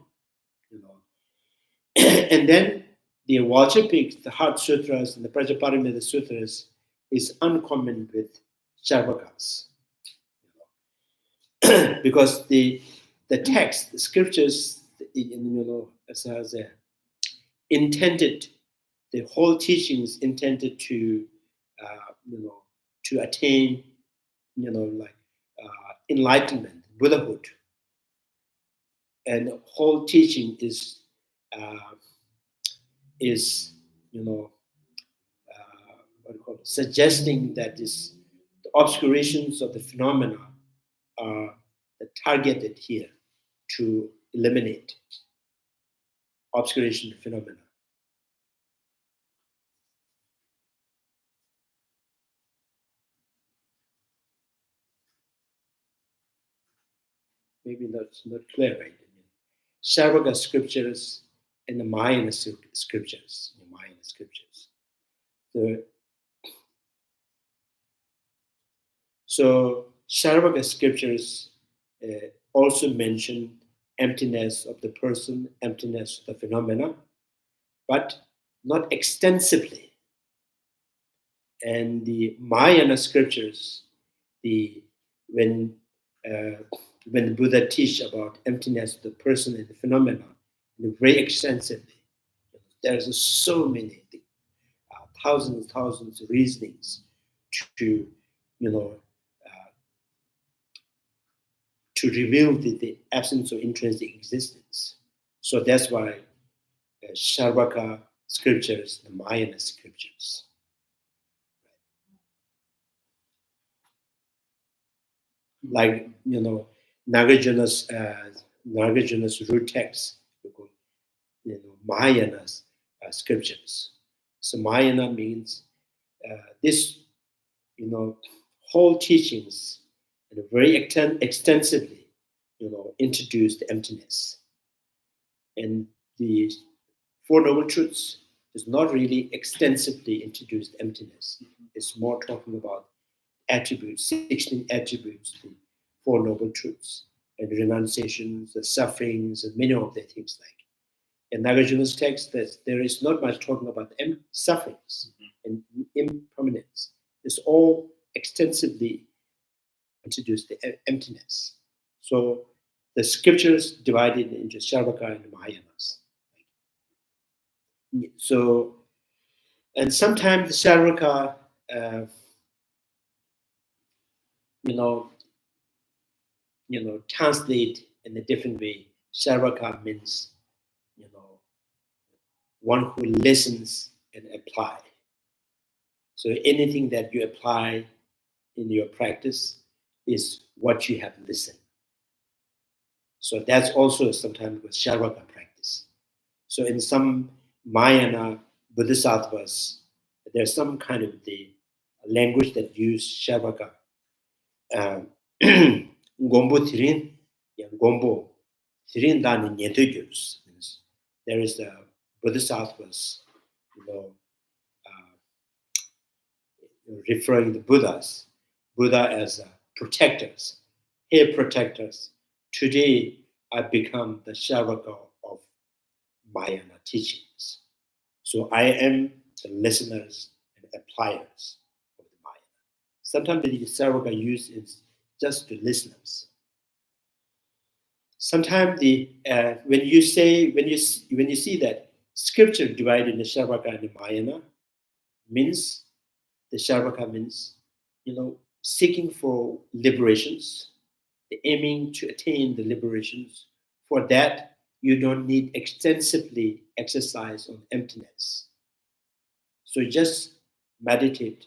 And then the Walter-Pig, the Heart Sutras and the Prajaparamita Sutras is uncommon with Sharvakas. Because the text, the scriptures, as intended, the whole teaching is intended to, to attain, enlightenment, buddhahood, and the whole teaching is suggesting that the obscurations of the phenomena are targeted here to eliminate obscuration of phenomena. Maybe that's not clear, right? Sharvaka scriptures and the Mahayana scriptures. So Sharvaka scriptures also mention emptiness of the person, emptiness of the phenomena, but not extensively. And the Mahayana scriptures, when the Buddha teach about emptiness of the person and the phenomena, very extensively, there's so many thousands of reasonings to to reveal the absence of intrinsic existence. So that's why Sharvaka scriptures, the Mahayana scriptures. Like, Nagarjuna's root text, Mahayana scriptures. So Mahayana means this, whole teachings very extensively, introduced emptiness. And the Four Noble Truths is not really extensively introduced emptiness. It's more talking about attributes, 16 attributes, the Four Noble Truths, and renunciations, the sufferings, and many of the things like. In Nagarjuna's text, there is not much talking about sufferings and impermanence. It's all extensively introduced the emptiness. So the scriptures divided into Sharvaka and Mahayanas. So And sometimes the Charvaka, translate in a different way. Charvaka means, one who listens and apply. So anything that you apply in your practice is what you have listened. So that's also sometimes with Charvaka practice. So in some Mahayana Bodhisattvas, there's some kind of the language that use Charvaka. Gombo Thirin, Gombo Thirin Dan Nyetegyus. There is the Bodhisattvas, referring to Buddhas, Buddha as protectors. Hey, protectors, today I become the Shavaka of Mahayana teachings. So I am the listeners and appliers of the Mahayana. Sometimes the Shavaka use is just the listeners. Sometimes when you see that scripture divided in the Shavaka and the Mahayana, means the Shavaka means seeking for liberations, aiming to attain the liberations. For that, you don't need extensively exercise on emptiness. So just meditate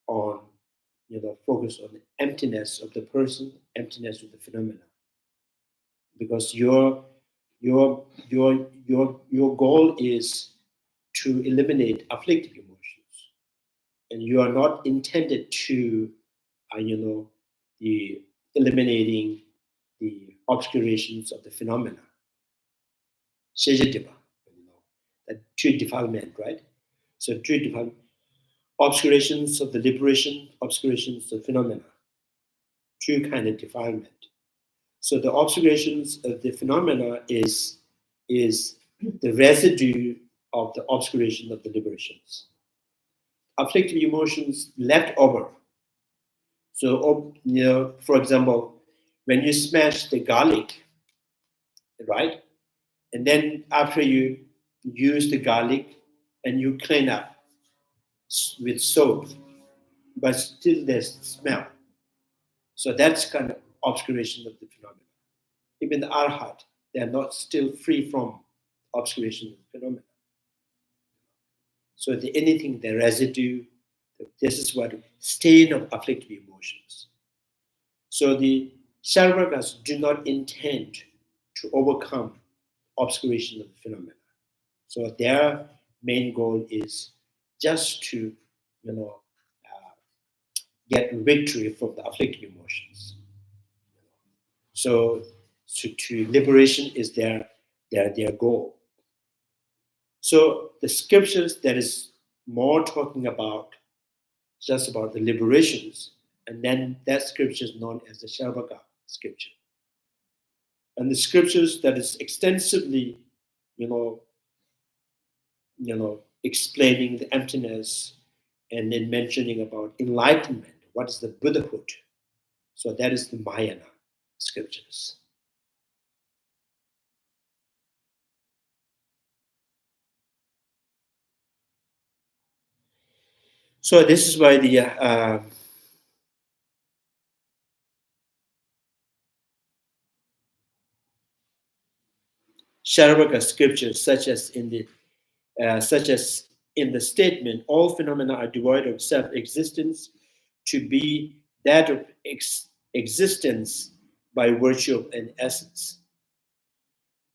on, focus on the emptiness of the person, emptiness of the phenomena. Because your goal is to eliminate afflictive emotions, and you are not intended to, the eliminating the obscurations of the phenomena. Sejativa, that true defilement, right? So true defilement, obscurations of the liberation, obscurations of phenomena, true kind of defilement. So the obscurations of the phenomena is the residue of the obscuration of the liberations. Afflictive emotions left over. So, for example, when you smash the garlic, right? And then after you use the garlic and you clean up with soap, but still there's smell. So that's kind of obscuration of the phenomena. Even the arhat, they are not still free from obscuration of the phenomena. So anything, the residue, this is what stain of afflictive emotions. So the Sharvakas do not intend to overcome obscuration of the phenomena. So their main goal is just to, get victory from the afflictive emotions. So to liberation is their goal. So the scriptures that is more talking about just about the liberations, and then that scripture is known as the Shavaka scripture. And the scriptures that is extensively, explaining the emptiness and then mentioning about enlightenment, what is the buddhahood? So that is the Mahayana scriptures. So this is why the Sharvaka scriptures, such as in the statement, all phenomena are devoid of self-existence, to be that of existence by virtue of an essence.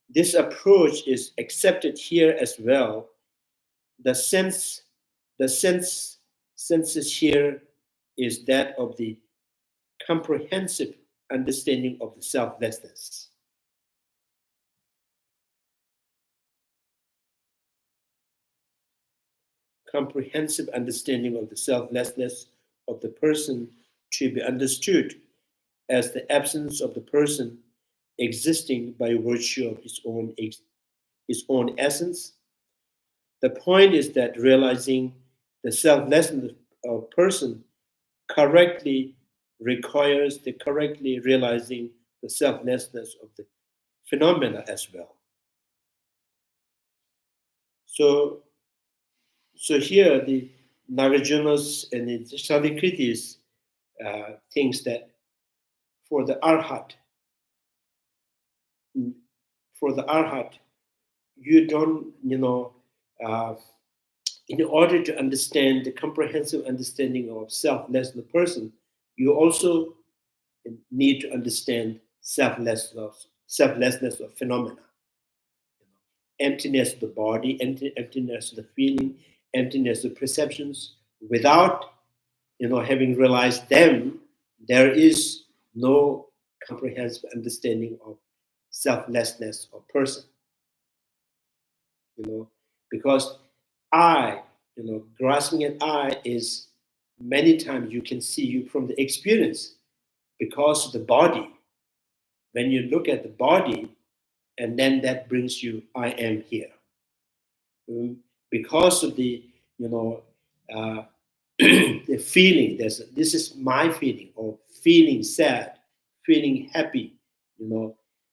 This approach is accepted here as well. The senses here is that of the comprehensive understanding of the selflessness. Comprehensive understanding of the selflessness of the person to be understood as the absence of the person existing by virtue of his own essence. The point is that realizing the selflessness of a person correctly requires the correctly realizing the selflessness of the phenomena as well. So So here the Nagarjuna's and the Chandrakirti's thinks that for the Arhat, you don't, in order to understand the comprehensive understanding of selfless of the person, you also need to understand selflessness of phenomena. Emptiness of the body, emptiness of the feeling, emptiness of perceptions. Without having realized them, there is no comprehensive understanding of selflessness of person. Because I, grasping an I is many times you can see you from the experience because of the body. When you look at the body, and then that brings you, I am here. Because of the, the feeling, this is my feeling, or feeling sad, feeling happy,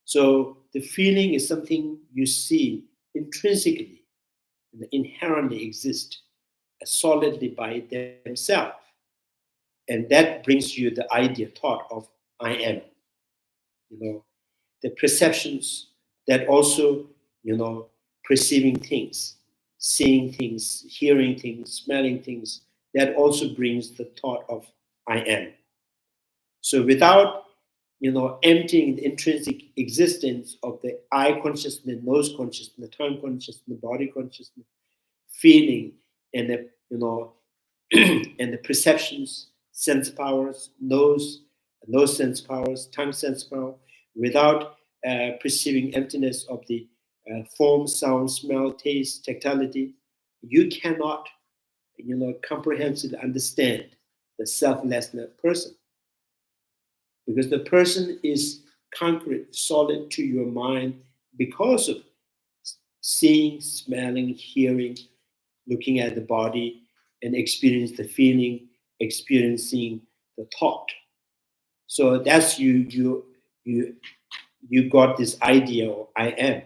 So the feeling is something you see intrinsically, inherently exist solidly by themselves. And that brings you the idea, thought of I am. The perceptions that also, perceiving things, seeing things, hearing things, smelling things, that also brings the thought of I am. So without, emptying the intrinsic existence of the I consciousness, nose consciousness, the tongue consciousness, the body consciousness, feeling, and the, and the perceptions, sense powers, nose sense powers, tongue sense power, without perceiving emptiness of the form, sound, smell, taste, tactility, you cannot, comprehensively understand the selflessness person. Because the person is concrete, solid to your mind because of seeing, smelling, hearing, looking at the body, and experience the feeling, experiencing the thought. So that's you got this idea of I am.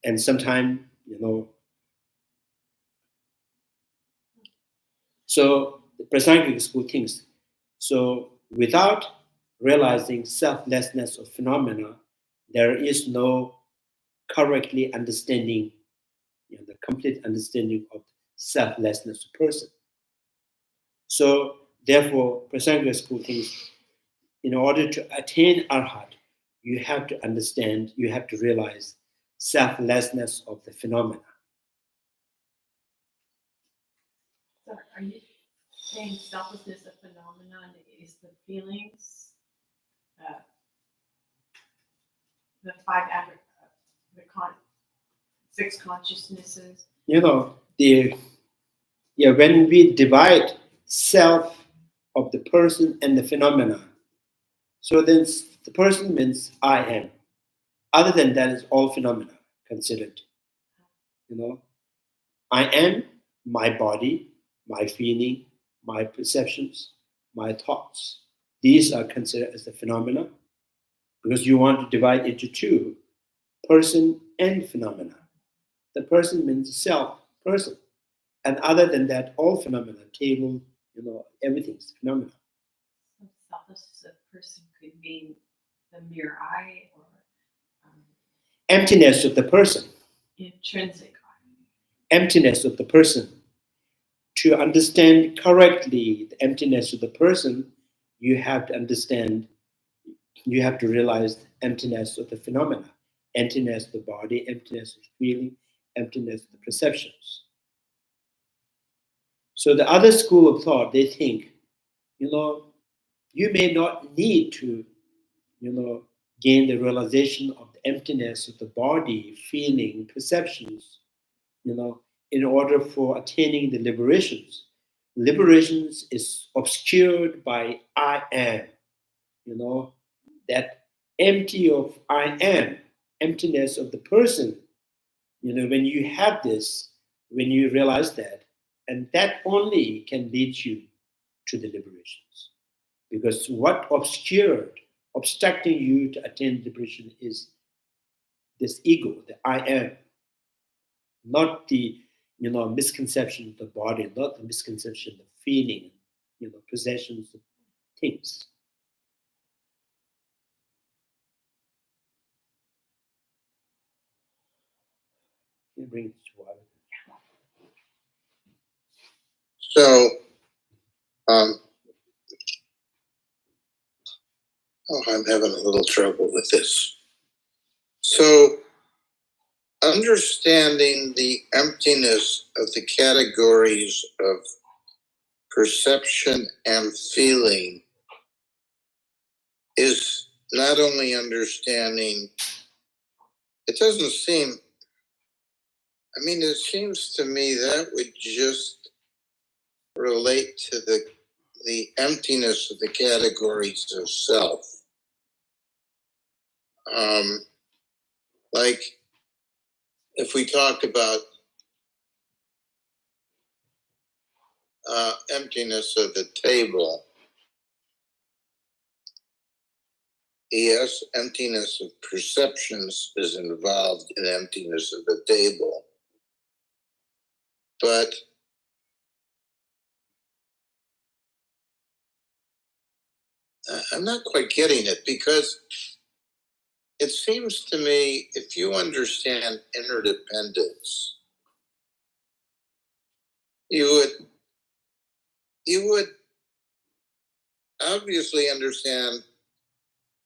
And sometimes, so the Prasangika school thinks, so without realizing selflessness of phenomena, there is no correctly understanding, the complete understanding of selflessness of person. So therefore, Prasangika school thinks, in order to attain arhat, you have to understand, you have to realize selflessness of the phenomena. So are you saying selflessness of phenomenon is the feelings, the six consciousnesses? When we divide self of the person and the phenomena, so then the person means I am. Other than that is all phenomena considered. I am my body, my feeling, my perceptions, my thoughts. These are considered as the phenomena because you want to divide into two, person and phenomena. The person means self, person. And other than that, all phenomena, table, everything's phenomena. So selflessness of person could mean the mere I or Emptiness of the person. intrinsic I. Emptiness of the person. To understand correctly the emptiness of the person, you have to understand, you have to realize the emptiness of the phenomena, emptiness of the body, emptiness of the feeling, emptiness of the perceptions. So the other school of thought, they think, you may not need to, gain the realization of the emptiness of the body, feeling, perceptions, in order for attaining the liberations. Liberations is obscured by I am, that empty of I am, emptiness of the person, when you have this, when you realize that, and that only can lead you to the liberations. Because what obstructing you to attain liberation is this ego, the I am. not the misconception of the body, not the misconception of feeling, possessions of things. Can you bring it to water? So, I'm having a little trouble with this. So, understanding the emptiness of the categories of perception and feeling is not only understanding, it doesn't seem, it seems to me that would just relate to the emptiness of the categories of self. Like if we talk about emptiness of the table, yes, emptiness of perceptions is involved in emptiness of the table, but I'm not quite getting it, because it seems to me if you understand interdependence, you would obviously understand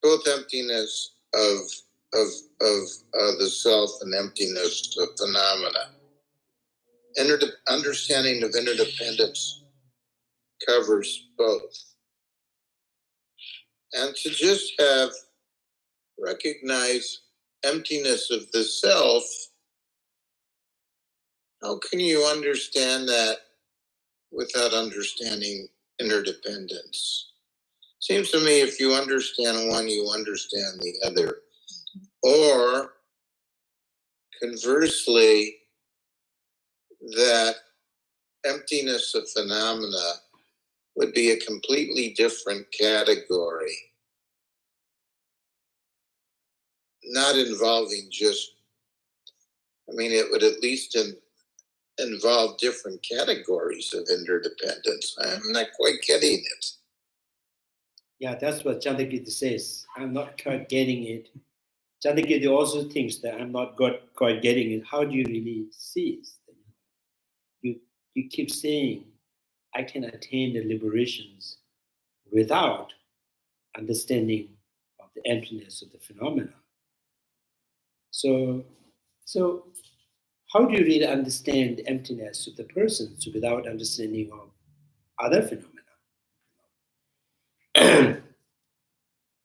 both emptiness of the self and emptiness of phenomena. Understanding of interdependence covers both. And to just recognize emptiness of the self, how can you understand that without understanding interdependence? Seems to me if you understand one, you understand the other. Or conversely, that emptiness of phenomena would be a completely different category, not involving just, it would at least involve different categories of interdependence. I'm not quite getting it. Yeah, that's what Chandrakirti says. I'm not quite getting it. Chandrakirti also thinks that I'm not quite getting it. How do you really see it? You keep saying, I can attain the liberations without understanding of the emptiness of the phenomena. So how do you really understand the emptiness of the persons without understanding of other phenomena?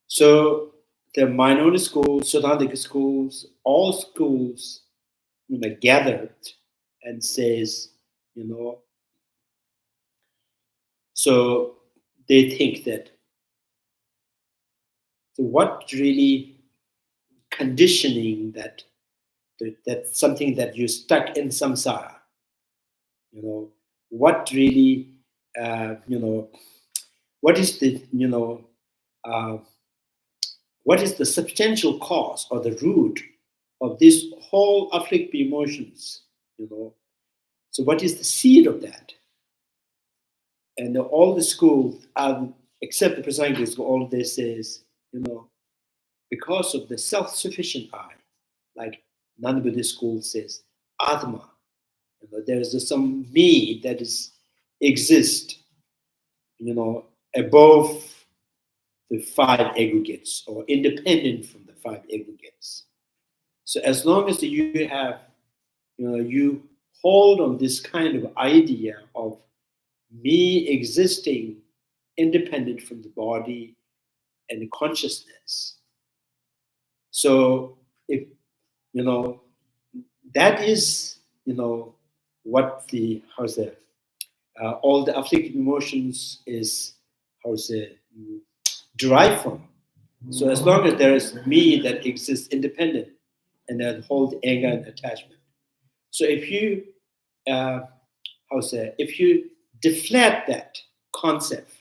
So the minority schools, Siddhantic schools, all schools, gathered and says, so they think that what really conditioning that's something that you're stuck in samsara, what really, what is the, what is the substantial cause or the root of this whole afflictive emotions, So what is the seed of that? And all the schools, except the Prasangika school, all they say is, because of the self-sufficient I, like non-Buddhist school says, Atma. There is some me that exists, above the five aggregates or independent from the five aggregates. So as long as you have, you hold on this kind of idea of me existing independent from the body and the consciousness. So if, that is, what the, all the afflictive emotions is, derived from. So as long as there is me that exists independent and that hold anger and attachment. So if you, if you deflate that concept,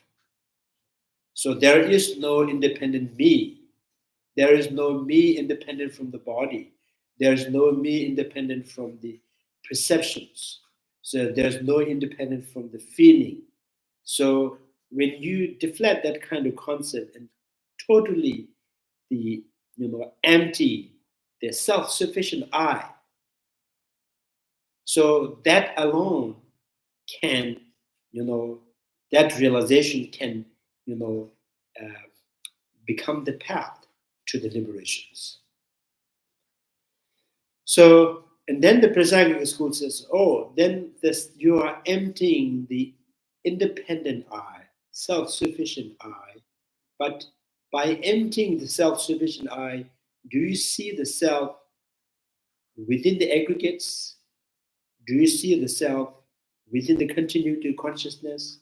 so there is no independent me. There is no me independent from the body. There is no me independent from the perceptions. So there's no independence from the feeling. So when you deflect that kind of concept and totally empty the self-sufficient I, so that alone can, that realization can, become the path to the liberations. So, and then the Prasangika school says, oh, then this, you are emptying the independent I, self-sufficient I, but by emptying the self-sufficient I, do you see the self within the aggregates? Do you see the self within the continuity of consciousness?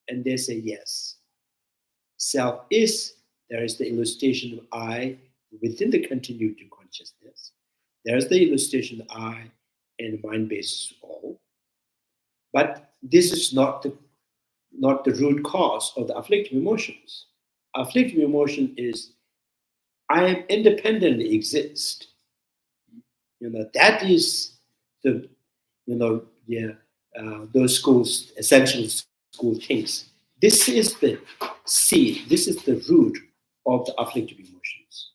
And they say yes. Self is, there is the illustration of I within the continuity of consciousness. There is the illustration of I and mind basis all. But this is not the root cause of the afflictive emotions. Afflictive emotion is I am independently exist. That is the, those schools, essential school things. This is the seed, this is the root of the afflictive emotions.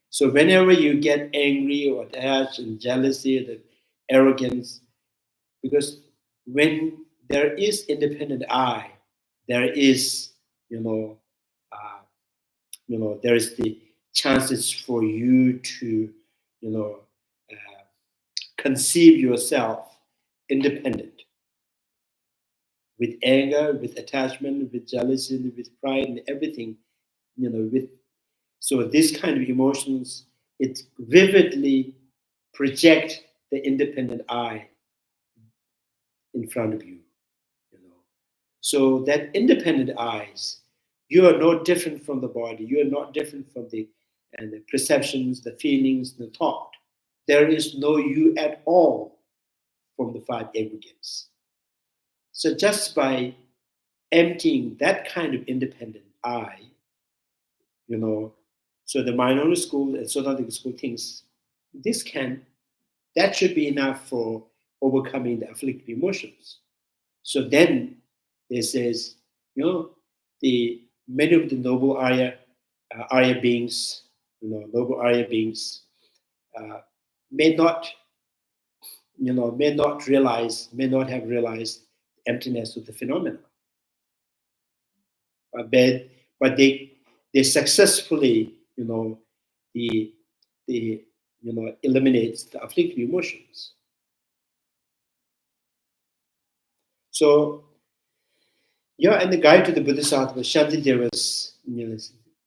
So whenever you get angry or attached and jealousy, the arrogance, because when there is independent I, there is, there is the chances for you to, conceive yourself independent. With anger, with attachment, with jealousy, with pride, and everything, so this kind of emotions, it vividly project the independent I in front of you. So that independent eyes, you are no different from the body. You are not different from the perceptions, the feelings, the thought. There is no you at all from the five aggregates. So just by emptying that kind of independent I, so the minority school and Sodhantika school thinks that should be enough for overcoming the afflictive emotions. So then they says, the many of the noble Arya beings, noble Arya beings may not have realized the emptiness of the phenomena. But they successfully, eliminates the afflictive emotions. So, and the guide to the Bodhisattva, Shantideva's,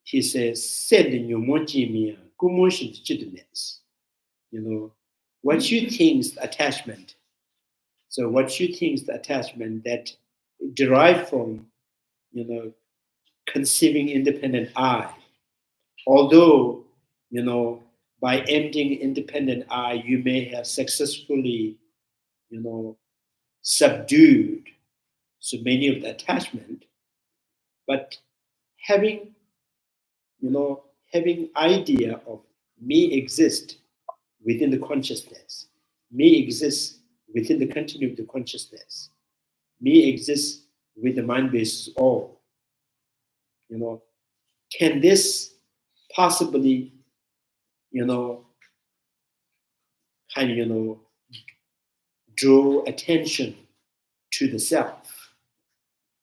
he says, send in your mochi commotion chittiness. What you think is the attachment. So what you think is the attachment that derived from, conceiving independent I. Although, by emptying independent I, you may have successfully, subdued so many of the attachment, but having idea of me exist within the consciousness, me exist within the continuum of the consciousness, me exist with the mind basis all. Can this possibly, draw attention to the self?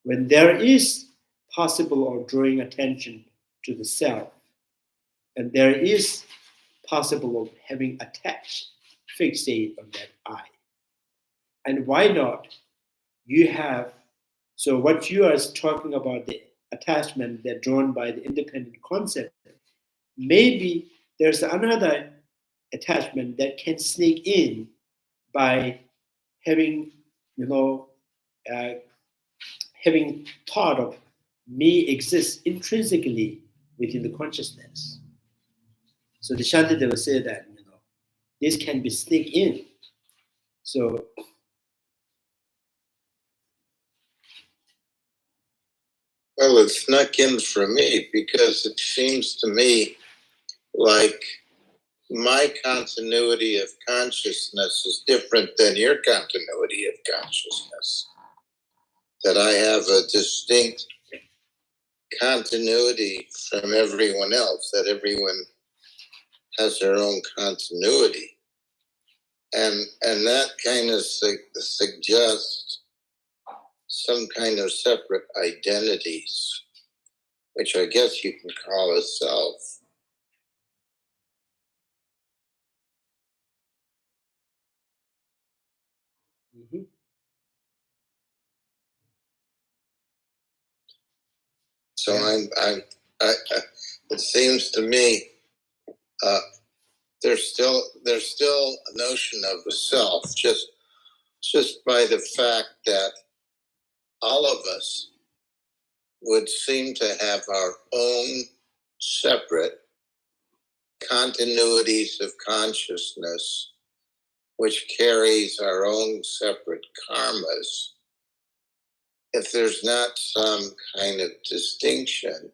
When there is possible of drawing attention to the self, and there is possible of having attached, fixate on that I. And why not? So what you are talking about, the attachment that drawn by the independent concept, maybe there's another attachment that can sneak in by having, having thought of me exists intrinsically within the consciousness. So the Shantideva said that, this can be sneak in. So well, it snuck in for me because it seems to me like my continuity of consciousness is different than your continuity of consciousness. That I have a distinct continuity from everyone else, that everyone has their own continuity. And that kind of suggests some kind of separate identities, which I guess you can call a self. Mhm. So it seems to me there's still a notion of a self, just by the fact that all of us would seem to have our own separate continuities of consciousness, which carries our own separate karmas. If there's not some kind of distinction,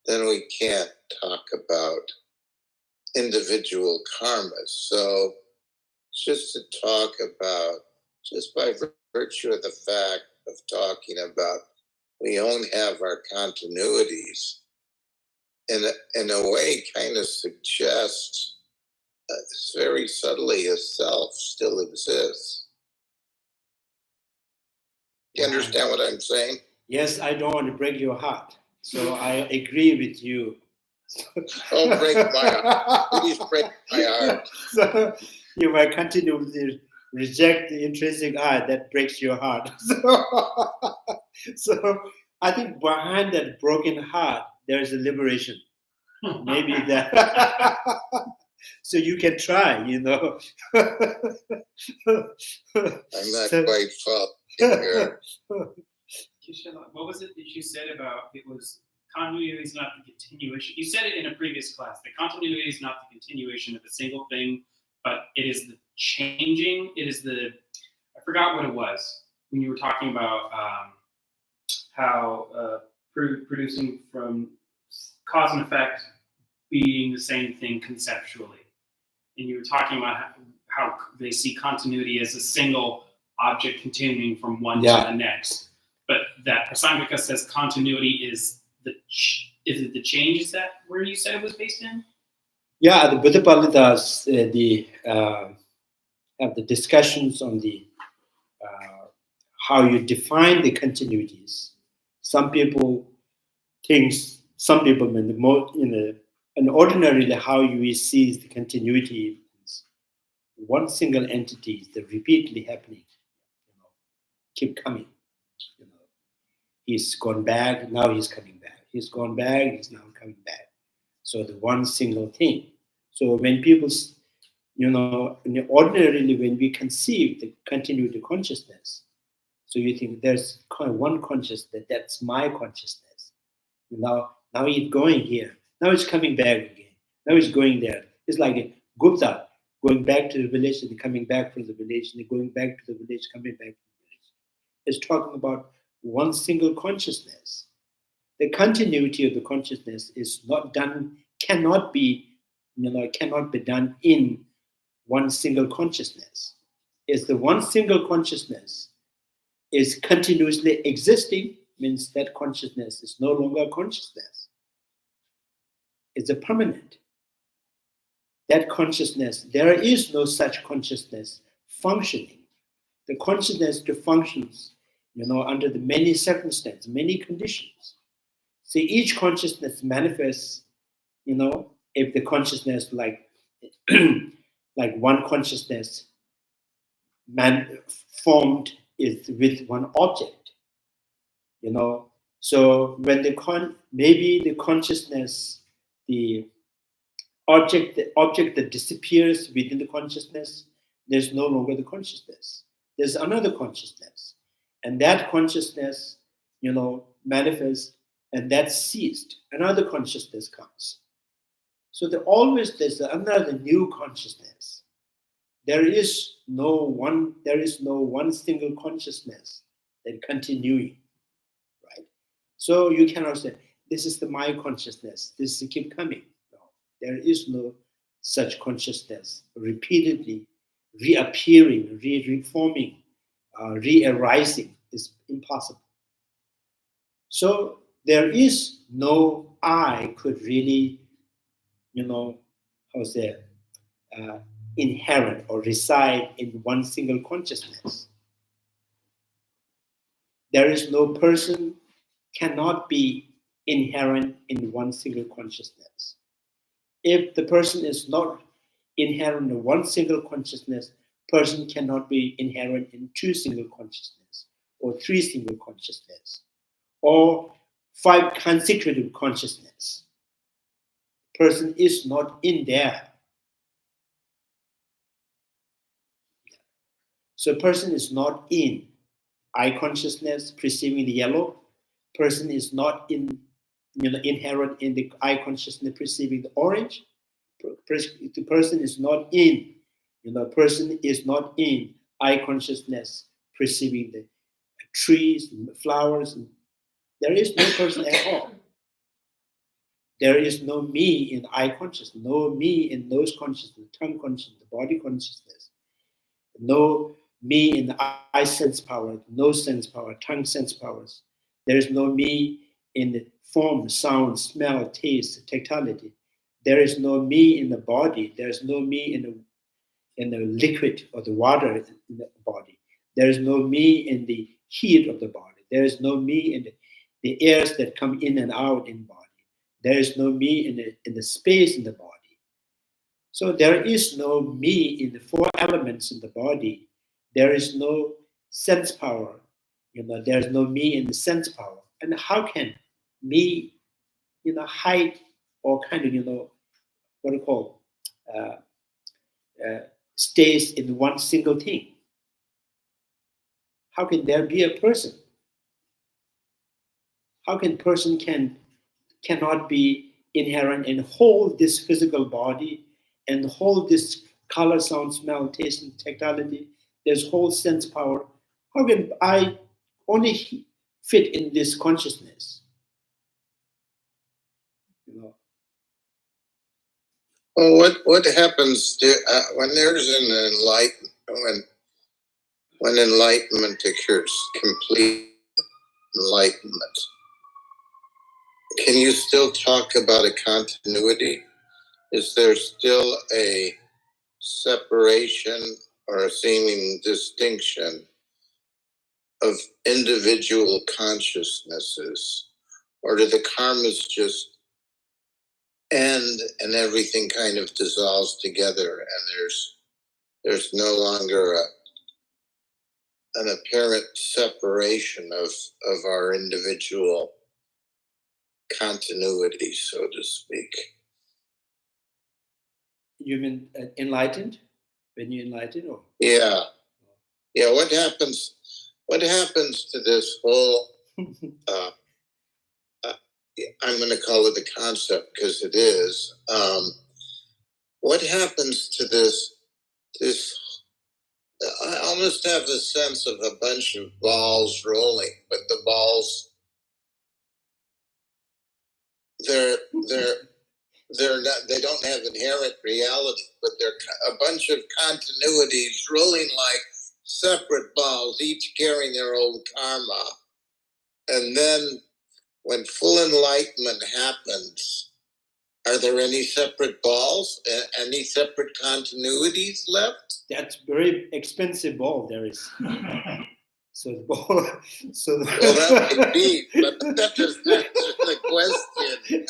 then we can't talk about individual karmas. So just to talk about, just by virtue of the fact of talking about we only have our continuities, in a way kind of suggests very subtly a self still exists. You understand what I'm saying? Yes, I don't want to break your heart, so I agree with you. Don't break my heart. Please break my heart. So if I continue to reject the intrinsic I, that breaks your heart. So I think behind that broken heart, there is a liberation. Maybe that. So you can try, I'm not quite full here. What was it that you said about it was continuity is not the continuation? You said it in a previous class. The continuity is not the continuation of a single thing, but it is the changing. It is the, I forgot what it was when you were talking about how producing from cause and effect being the same thing conceptually. And you were talking about how they see continuity as a single object continuing from one to the next. But that Prasangika says continuity is it the change? Is that where you said it was based in? Yeah, the Buddha Palitas, have the discussions on the how you define the continuities. Some people think, and ordinarily how you see the continuity is one single entity that repeatedly happening, keep coming. He's gone back, now he's coming back. He's gone back, he's now coming back. So the one single thing. So when people, ordinarily when we conceive the continuity consciousness, so you think there's one consciousness, that's my consciousness. Now he's going here. Now he's coming back again. Now he's going there. It's like a Gupta going back to the village and coming back from the village and going back to the village, coming back to the village. It's talking about one single consciousness. The continuity of the consciousness is not done, cannot be done in one single consciousness. It's the one single consciousness is continuously existing, means that consciousness is no longer consciousness. It's a permanent. That consciousness, there is no such consciousness functioning. The consciousness to functions, under the many circumstances, many conditions. See, each consciousness manifests, if the consciousness like one consciousness formed is with one object, So when maybe the consciousness, the object that disappears within the consciousness, there's no longer the consciousness. There's another consciousness. And that consciousness, manifests, and that's ceased. Another consciousness comes. So there's another new consciousness. There is no one single consciousness that continuing, right? So you cannot say, this is my consciousness, this keep coming. No, there is no such consciousness repeatedly reappearing, reforming, re-arising is impossible. So there is no I could really, inherent or reside in one single consciousness. There is no person cannot be inherent in one single consciousness. If the person is not inherent in one single consciousness, person cannot be inherent in two single consciousness, or three single consciousness, or five consecutive consciousness. Person is not in there. So person is not in eye consciousness perceiving the yellow. Person is not in, inherent in the eye consciousness perceiving the orange. The person is not in, person is not in eye consciousness perceiving the trees, flowers. There is no person at all. There is no me in eye consciousness, no me in nose consciousness, tongue consciousness, body consciousness, no me in the eye sense power, nose sense power, tongue sense powers. There is no me in the form, sound, smell, taste, tactility. There is no me in the body. There is no me in the liquid or the water in the body. There is no me in the heat of the body. There is no me in the airs that come in and out in the body. There is no me in the space in the body. So there is no me in the four elements in the body. There is no sense power. There is no me in the sense power. And how can me, hide or kind of, what do you call, stays in one single thing? How can there be a person? How can person cannot be inherent in whole this physical body and whole this color, sound, smell, taste, and tactility? There's whole sense power. How can I only fit in this consciousness? Well, what happens when there's an enlightenment, when enlightenment occurs, complete enlightenment? Can you still talk about a continuity? Is there still a separation or a seeming distinction of individual consciousnesses? Or do the karmas just end and everything kind of dissolves together and there's no longer an apparent separation of our individual continuity, so to speak? You mean enlightened? When you enlighten, or yeah. What happens to this whole? I'm going to call it a concept because it is. What happens to this? I almost have the sense of a bunch of balls rolling, but the balls, they're not. They don't have inherent reality, but they're a bunch of continuities rolling like separate balls, each carrying their own karma, and then when full enlightenment happens, are there any separate balls, any separate continuities left? That's very expensive ball there is. So the ball, so the well, that might be, but that's just the question.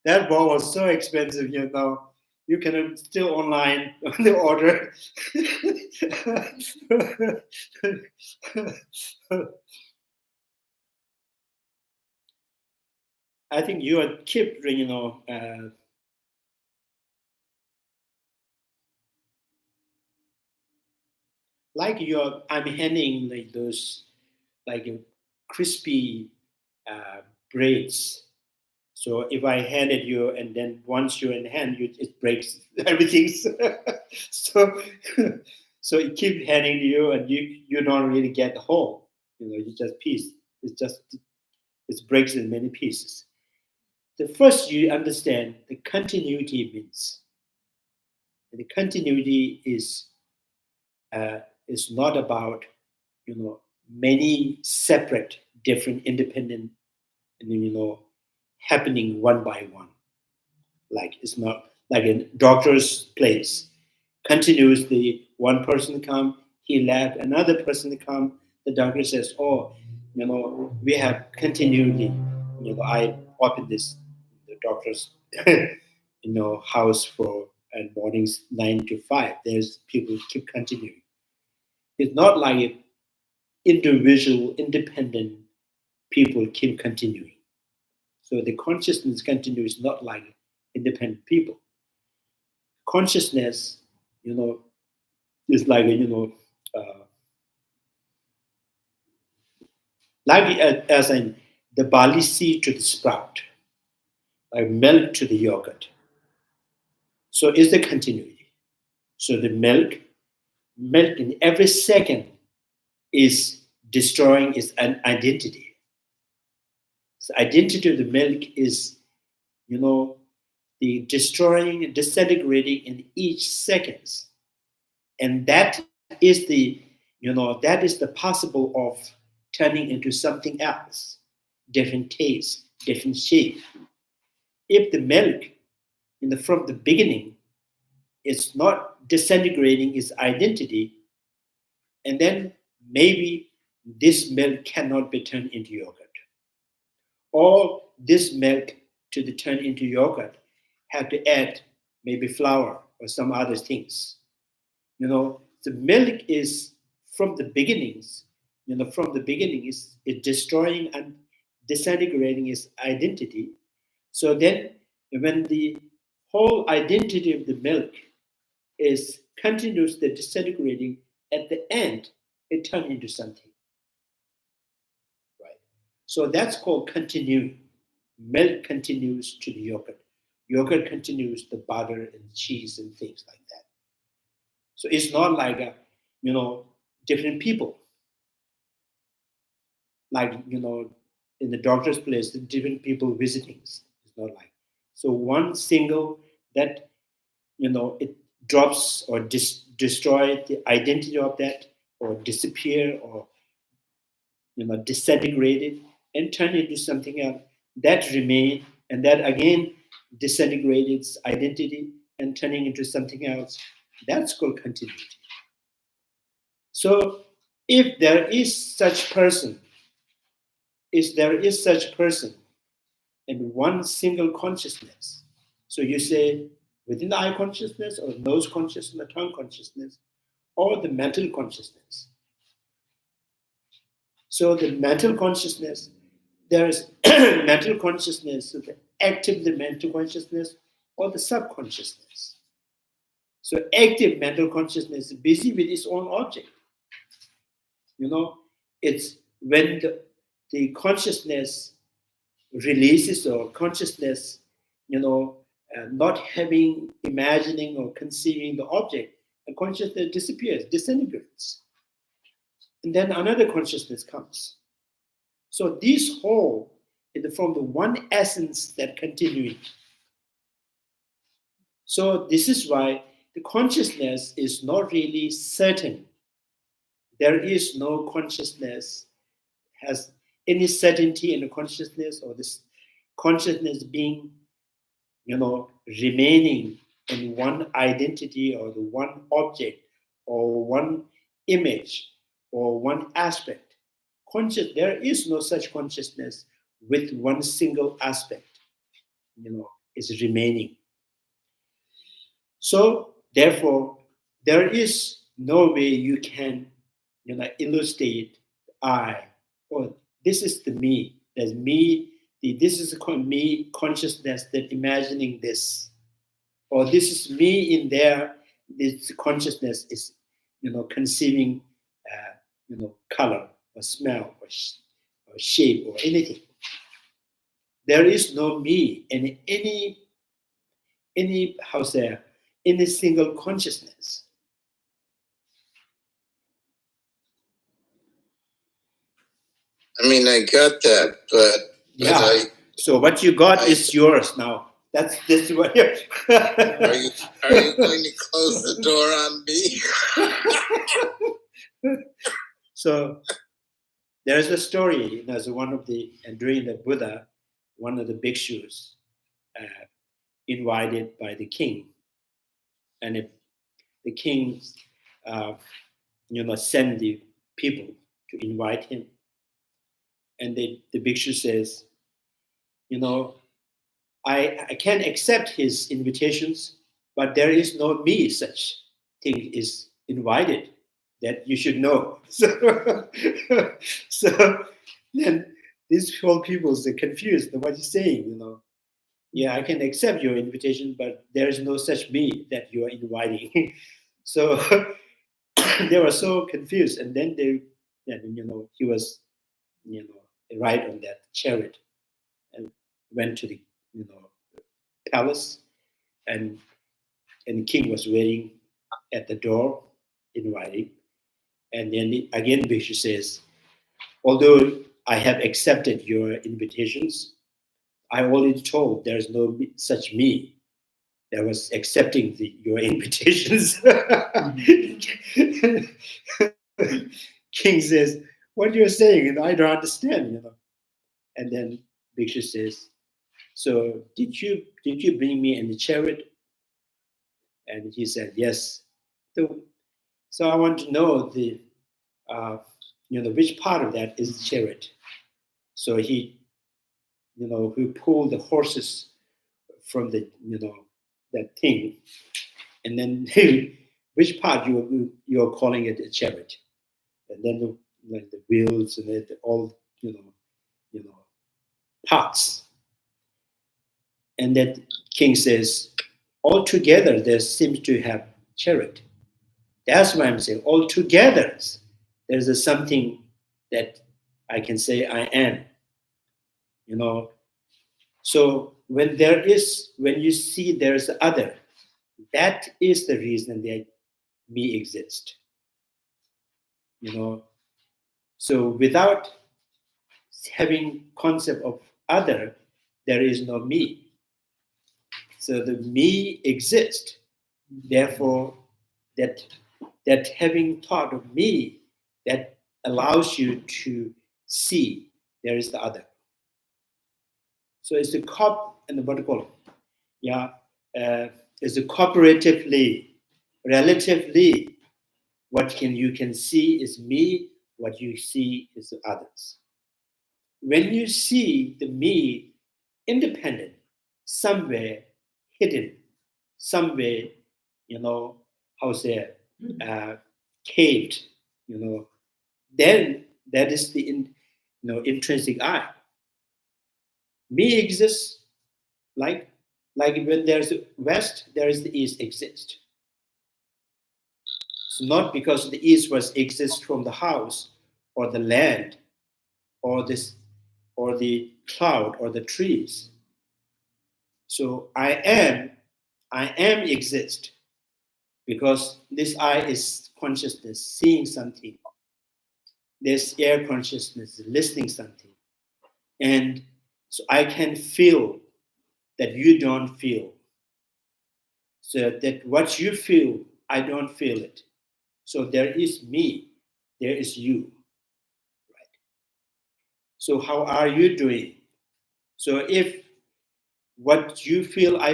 That ball was so expensive, you can still online on the order. I think you are keep, like I'm handing like those, like crispy braids. So if I handed you, and then once you're in hand, it breaks everything. So it keep handing to you, and you don't really get the whole. You just piece. It breaks in many pieces. the first you understand the continuity means. The continuity is not about many separate, different, independent, and happening one by one. Like it's not like a doctor's place. Continuously, one person come, he left, another person come. The doctor says, "Oh, we have continuity." I open this the doctor's house for and mornings 9 to 5. There's people keep continuing. It's not like individual, independent people keep continuing. So the consciousness continues not like independent people. Consciousness, is like like as in the barley seed to the sprout, like milk to the yogurt. So is the continuity. So the milk in every second is destroying its an identity. The identity of the milk is, the destroying and disintegrating in each seconds. And that is the, that is the possible of turning into something else, different taste, different shape. If the milk from the beginning is not disintegrating its identity, and then maybe this milk cannot be turned into yogurt. Or this milk to the turn into yogurt have to add maybe flour or some other things. The milk is from the beginnings, is destroying and disintegrating its identity. So then when the whole identity of the milk is continuously disintegrating, at the end, it turns into something. Right. So that's called continuing. Milk continues to the yogurt. Yogurt continues the butter and cheese and things like that. So it's not like different people. Like in the doctor's place, the different people visiting. It's not like so one single that it drops or destroy the identity of that, or disappear, or disintegrated and turn into something else that remain, and that again disintegrated its identity and turning into something else. That's called continuity. So if there is such person, in one single consciousness, so you say within the eye consciousness or nose consciousness or tongue consciousness or the mental consciousness. So the mental consciousness, there is mental consciousness, so the active the mental consciousness or the subconsciousness. So active mental consciousness is busy with its own object. It's when the consciousness releases, or consciousness, not having, imagining or conceiving the object, the consciousness disappears, disintegrates. And then another consciousness comes. So this whole is from the one essence that continuing. So this is why the consciousness is not really certain. There is no consciousness has any certainty in the consciousness, or this consciousness being, remaining in one identity or the one object or one image or one aspect. There is no such consciousness with one single aspect, is remaining. So therefore, there is no way you can, illustrate I, or this is the me. There's me. This is me consciousness that imagining this, or this is me in there. This consciousness is, conceiving, color or smell or shape or anything. There is no me in any any single consciousness. I mean, I got that, but Yeah. So what you got is yours now. That's this what you Are you going to close the door on me? So there's a story. There's one of the during the Buddha, one of the bhikshus invited by the king, and the king, sent the people to invite him, and the bhikshu says, I can accept his invitations, but there is no me such thing is invited that you should know. So then these whole people are confused. What he's saying, yeah, I can accept your invitation, but there is no such me that you are inviting. So they were so confused, and then he was, ride on that chariot and went to the, palace, and the king was waiting at the door, inviting, and then again Bhikshu says, although I have accepted your invitations, I already told there's no such me that was accepting your invitations. King says, what you're saying, I don't understand, And then Bhikshu says, so did you bring me in the chariot? And he said, yes. So I want to know which part of that is the chariot. So he pulled the horses from the, that thing, and then which part you're calling it a chariot, and then the wheels and all parts, and that king says, altogether there seems to have chariot. That's why I'm saying altogether there's a something that I can say I am. So when you see there's other, that is the reason that me exist. So without having concept of other, there is no me. So the me exists. Therefore, that having thought of me, that allows you to see there is the other. So it's the what do you call it? Yeah, it's a cooperatively, relatively, you can see is me, what you see is the others. When you see the me independent, somewhere hidden, somewhere, caved, then that is the intrinsic I. Me exists like when there's a west, there is the east exist. It's not because the east was exist from the house or the land or the cloud or the trees. So I am exist because this I is consciousness, seeing something. There's air consciousness, listening something. And so I can feel that you don't feel. So that what you feel, I don't feel it. So there is me, there is you. Right? So how are you doing? So if what you feel, I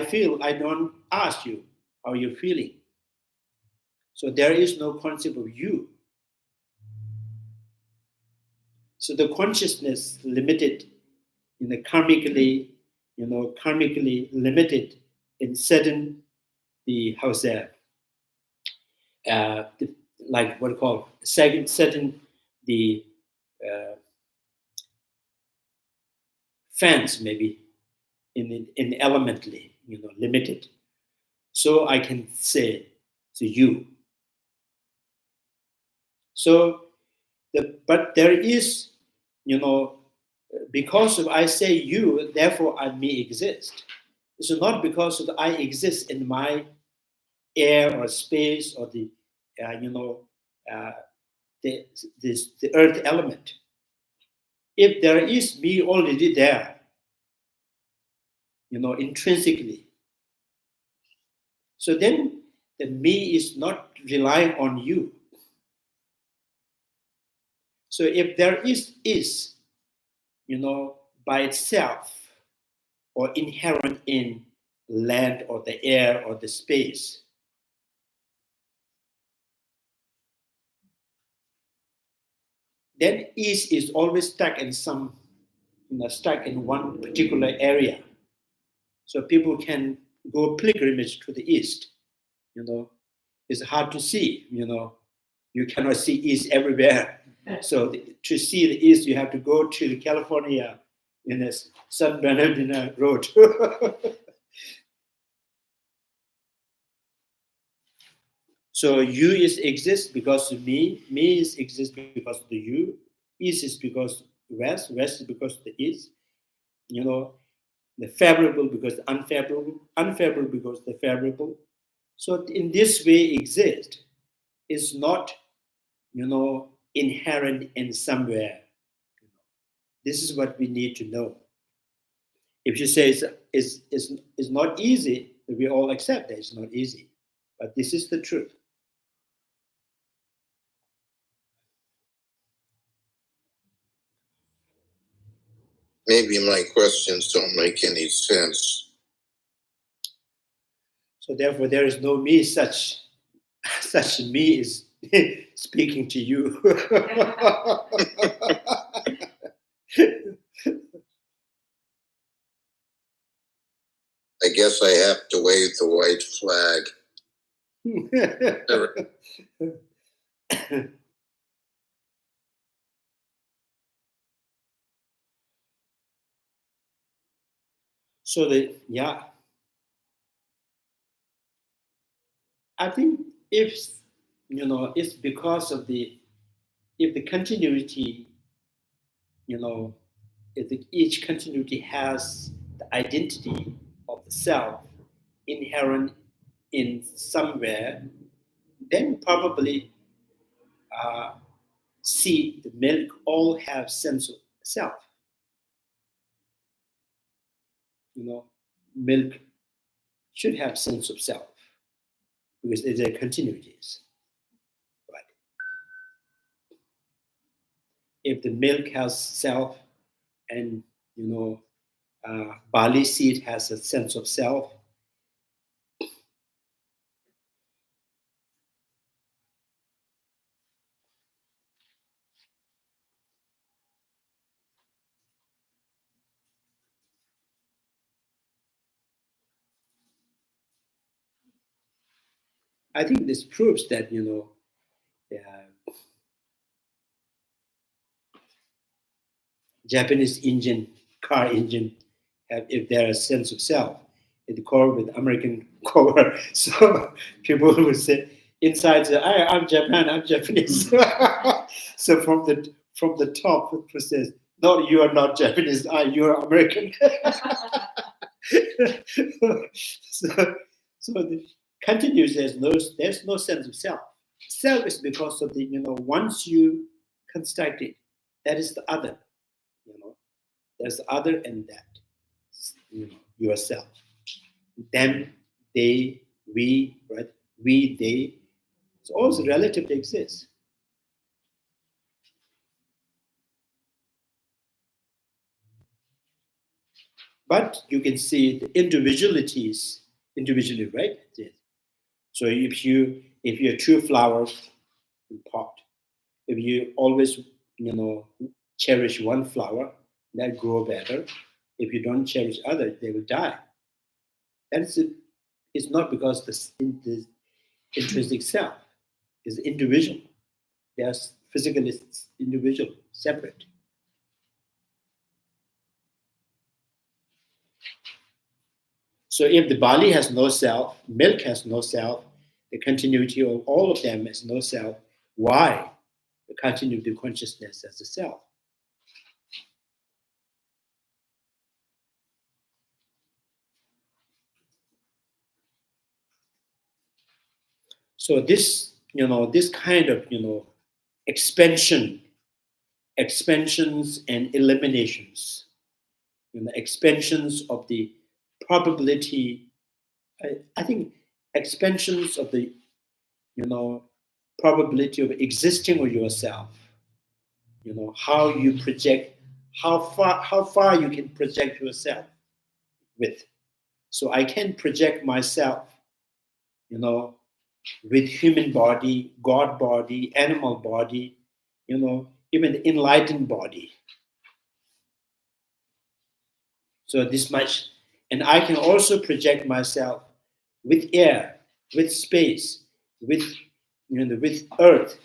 don't ask you how you're feeling. So there is no concept of you. So the consciousness limited, karmically limited in certain like what you call certain the fans maybe in elementally limited. So I can say to you. So but there is because of I say you, therefore I may exist. It's not because of I exist in my air or space or the the earth element. If there is me already there, intrinsically. So then the me is not relying on you. So if there is, by itself or inherent in land or the air or the space, then is always stuck in stuck in one particular area. So people can go pilgrimage to the east. It's hard to see. You cannot see east everywhere. So to see the east, you have to go to California in a San Bernardino road. So you exists because of me exists because of the you, east is because west is because of the east, the favorable because the unfavorable because the favorable. So in this way exist is not, inherent in somewhere. This is what we need to know. If you say it's not easy, we all accept that it's not easy. But this is the truth. Maybe my questions don't make any sense. So therefore, there is no me such me is speaking to you. I guess I have to wave the white flag. So I think if it's because of the continuity, if each continuity has the identity of the self inherent in somewhere, then probably seed, the milk, all have sense of self. Milk should have sense of self because they're continuities. Right? If the milk has self and barley seed has a sense of self, I think this proves that Japanese car engine, if there is a sense of self, it core with American core. So people will say inside, I'm Japan, I'm Japanese. So from the top, it says, no, you are not Japanese. You are American. so the continues. There's no sense of self. Self is because of the once you construct it, that is the other. There's the other and that. Yourself. Them, they, we, right? We, they. It's also relative to exist. But you can see the individually, right? So if you're two flowers in pot, if you always cherish one flower, that grow better. If you don't cherish others, they will die. It's not because the intrinsic self is individual. They are physically individual, separate. So if the barley has no self, milk has no self, the continuity of all of them has no self, why the continuity of consciousness as a self? So this kind of expansions and eliminations, expansions of the probability, I think expansions of the, probability of existing of yourself, how you project, how far you can project yourself with. So I can project myself, with human body, God body, animal body, even the enlightened body. So this much, and I can also project myself with air, with space, with with earth,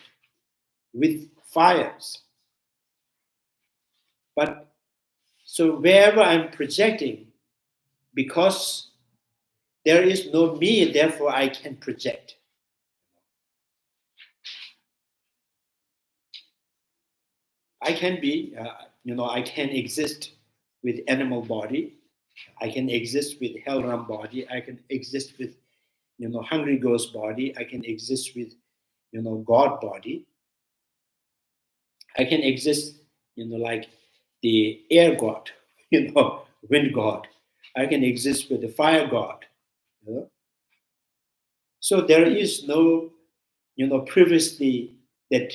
with fires. But so wherever I'm projecting, because there is no me, therefore I can project. I can be, I can exist with animal body. I can exist with hell-realm body. I can exist with, hungry ghost body. I can exist with, God body. I can exist, like the air god, wind god. I can exist with the fire god. So there is no, previously that,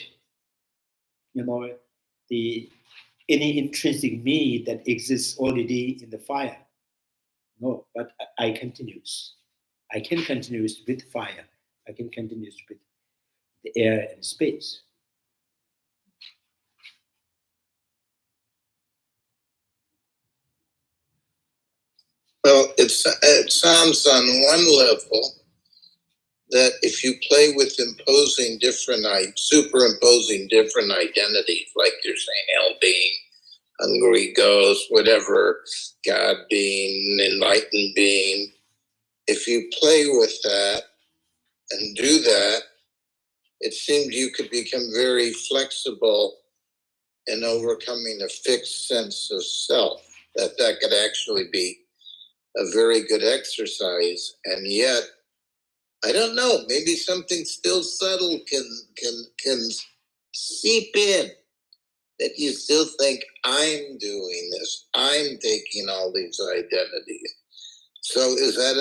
the any intrinsic me that exists already in the fire. No, but I continues. I can continue with fire. I can continue with the air and space. Well, it sounds on one level that if you play with superimposing different identities, like you're saying, hell being, hungry ghost, whatever, God being, enlightened being, if you play with that and do that, it seemed you could become very flexible in overcoming a fixed sense of self, that could actually be a very good exercise. And yet, I don't know, maybe something still subtle can seep in, that you still think, I'm doing this, I'm taking all these identities. So is that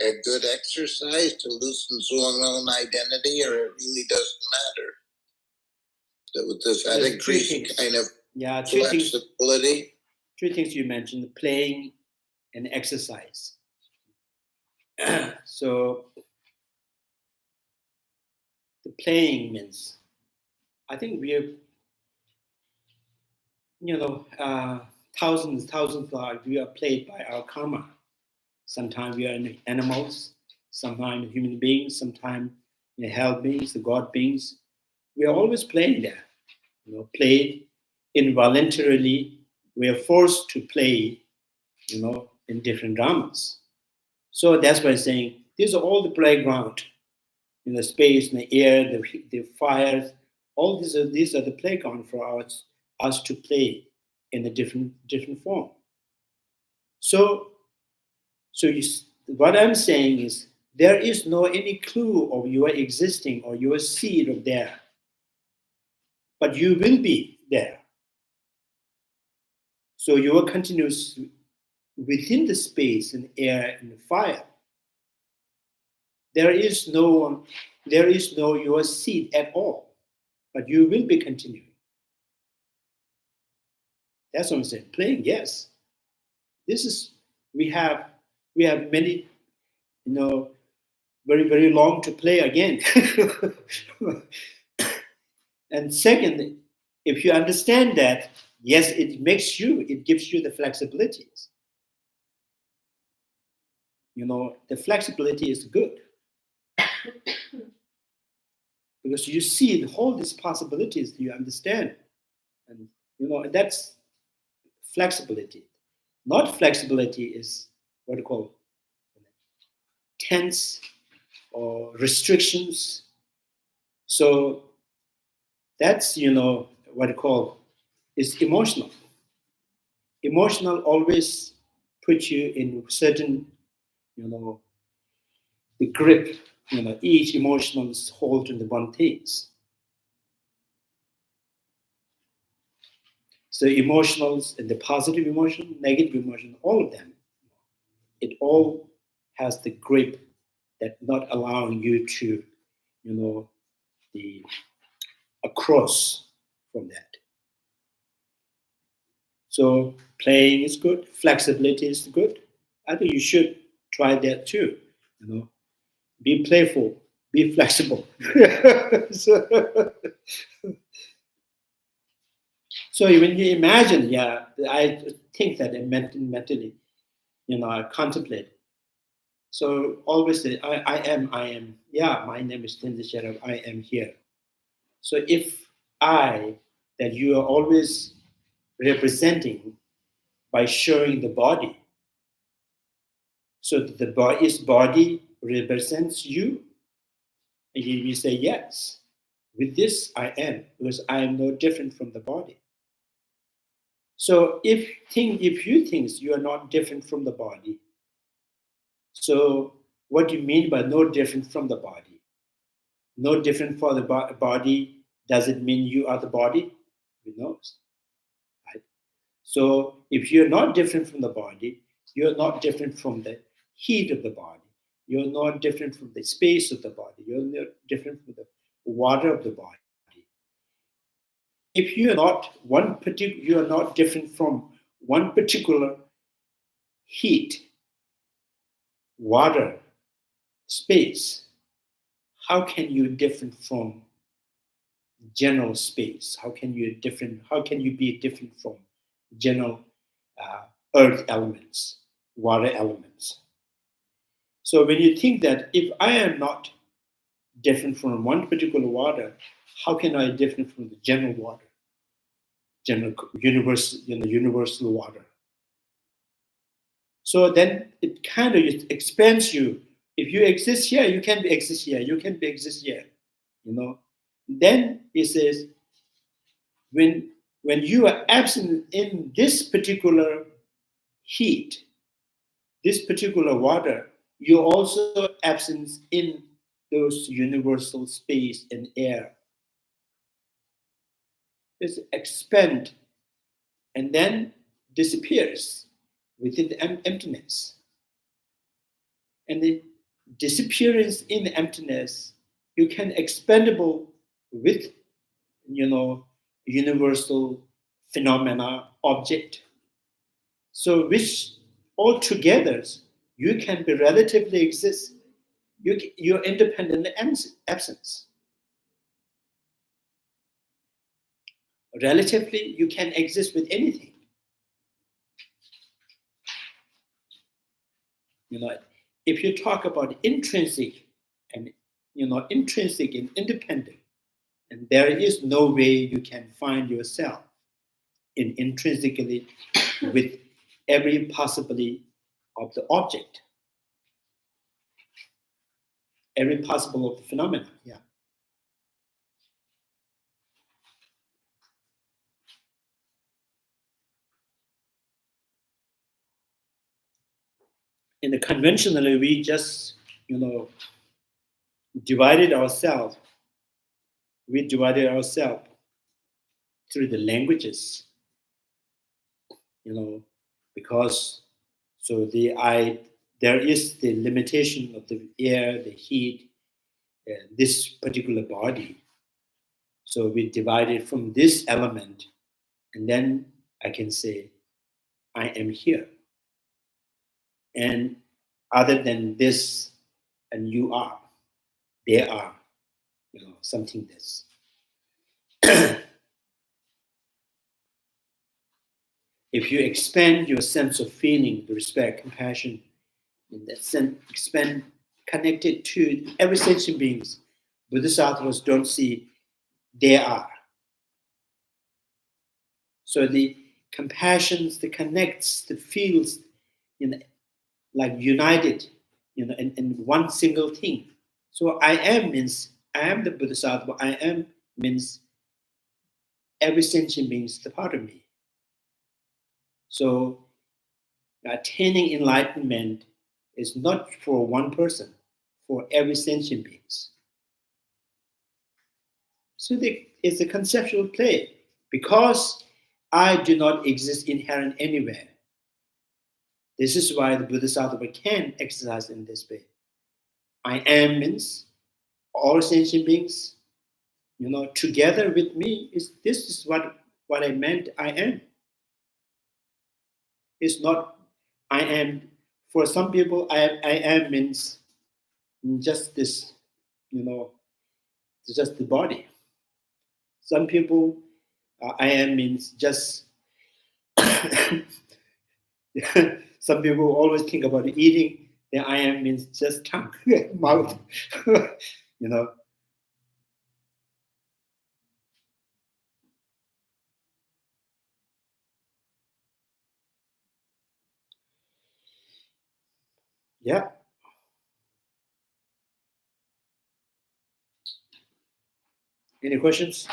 a good exercise to loosen one's own identity, or it really doesn't matter? Does that increase kind of flexibility? Three things you mentioned: playing and exercise. So the playing means, I think we are, thousands of lives we are played by our karma. Sometimes we are animals, sometimes human beings, sometimes hell beings, the God beings. We are always playing there. Played involuntarily. We are forced to play, in different dramas. So that's why I'm saying these are all the playground, in the space, in the air, the fires. All these are the playground for us to play in a different form. So what I'm saying is there is no any clue of your existing or your seed of there, but you will be there. So you are continuous within the space and air and the fire. There is no your seed at all, but you will be continuing. That's what I'm saying. Playing, yes. This is we have many, very, very long to play again. And second, if you understand that, yes, it gives you the flexibilities. The flexibility is good. Because you see all these possibilities, you understand. And that's flexibility. Not flexibility is what you call tense or restrictions. So that's what you call is emotional. Emotional always puts you in certain, the grip. Each emotional is holding the one things. So emotionals and the positive emotion, negative emotion, all of them, it all has the grip that not allowing you to, the across from that. So playing is good, flexibility is good. I think you should try that too. Be playful, be flexible. So when you imagine, I think that mentally, I contemplate. So always say, I am. Yeah, my name is Linda Sharaf, I am here. So if that you are always representing by showing the body, so the body represents you, and you say, yes, with this I am, because I am no different from the body. So if you think you are not different from the body, so what do you mean by no different from the body? No different for the body, does it mean you are the body? Who knows? Right? So if you're not different from the body, you're not different from the heat of the body. You're not different from the space of the body. You're not different from the water of the body. If you're not different from one particular heat, water, space, how can you different from general space? How can you be different from general earth elements, water elements? So when you think that if I am not different from one particular water, how can I be different from the general water, general universal water? So then it kind of expands you. If you exist here, you can exist here. You can exist here. Then it says, when you are absent in this particular heat, this particular water, you're also absent in those universal space and air. It's expand and then disappears within the emptiness. And the disappearance in the emptiness, you can expandable with, universal phenomena, object. So which altogether, you can be relatively exist. You're independent absence. Relatively, you can exist with anything. If you talk about intrinsic and independent, and there is no way you can find yourself in intrinsically with every possibility of the object, every possible of the phenomena. Yeah. In the conventionally, we just divided ourselves. We divided ourselves through the languages, because there is the limitation of the air, the heat, this particular body. So we divided from this element, and then I can say, I am here. And other than this, and you are, they are, something that's if you expand your sense of feeling, the respect, compassion, in that sense, expand, connected to every sentient beings, Bodhisattvas don't see, they are. So the compassions, the connects, the feels, like united, in one single thing. So I am means I am the Bodhisattva. I am means every sentient being is the part of me. So attaining enlightenment is not for one person, for every sentient beings. So it's a conceptual play, because I do not exist inherent anywhere. This is why the Bodhisattva can exercise in this way. I am means all sentient beings, together with me. This is what I meant. I am. It's not I am. For some people, I am means just this, just the body. Some people, I am means just. Some people always think about eating. Then I am means just tongue, mouth. Yeah. Any questions?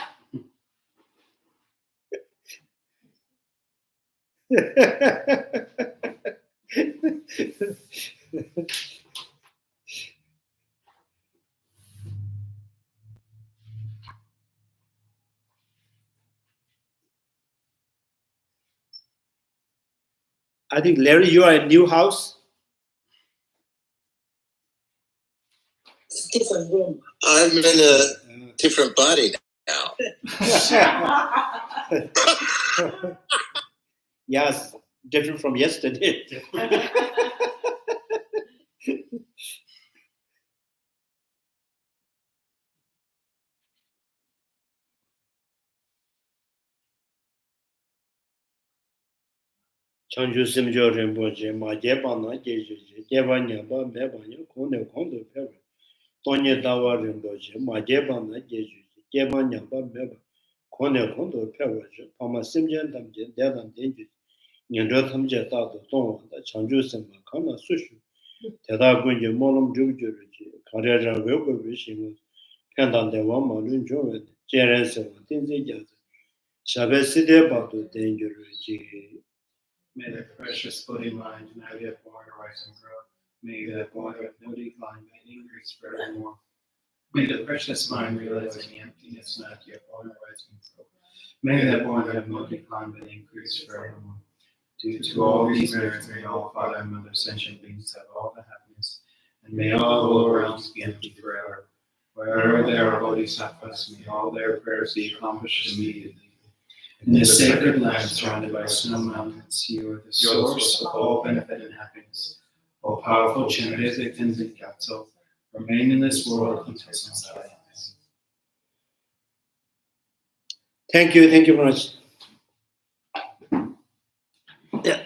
I think, Larry, you are in a new house. Different room. I'm in a different body now. Yes, different from yesterday. Chanju simjo rinpoche ma jeba na jeju jeba nyamba meba nyo kone kondo pewe. Tonye dawa rinpoche ma jeba na jeju jeba nyamba meba kone kondo pewe. Pama simjen tamje dedam denju nyendo tamje tado tongwa da chanju simba kama sushu. Teda gunje molom jubjuru ji karera wego vishimu pendan dewa malun jowe jeren sewa tenze jaza. Shabe side bado denjuru ji. May the precious Buddha mind now get born, arise and grow. May that born have no decline, but increase forevermore. May the precious mind realizing the emptiness not yet born, arise and grow. May that born have no decline, but increase forevermore. Due to all these merits, may all Father and Mother sentient beings have all the happiness, and may all lower realms be empty forever. Wherever there are Bodhisattvas, may all their prayers be accomplished immediately. In this sacred land surrounded by snow mountains, you are the source of all benefit and happiness. O powerful Chandrakirti and Gyatso, remain in this world until sunset. Thank you very much. Yeah.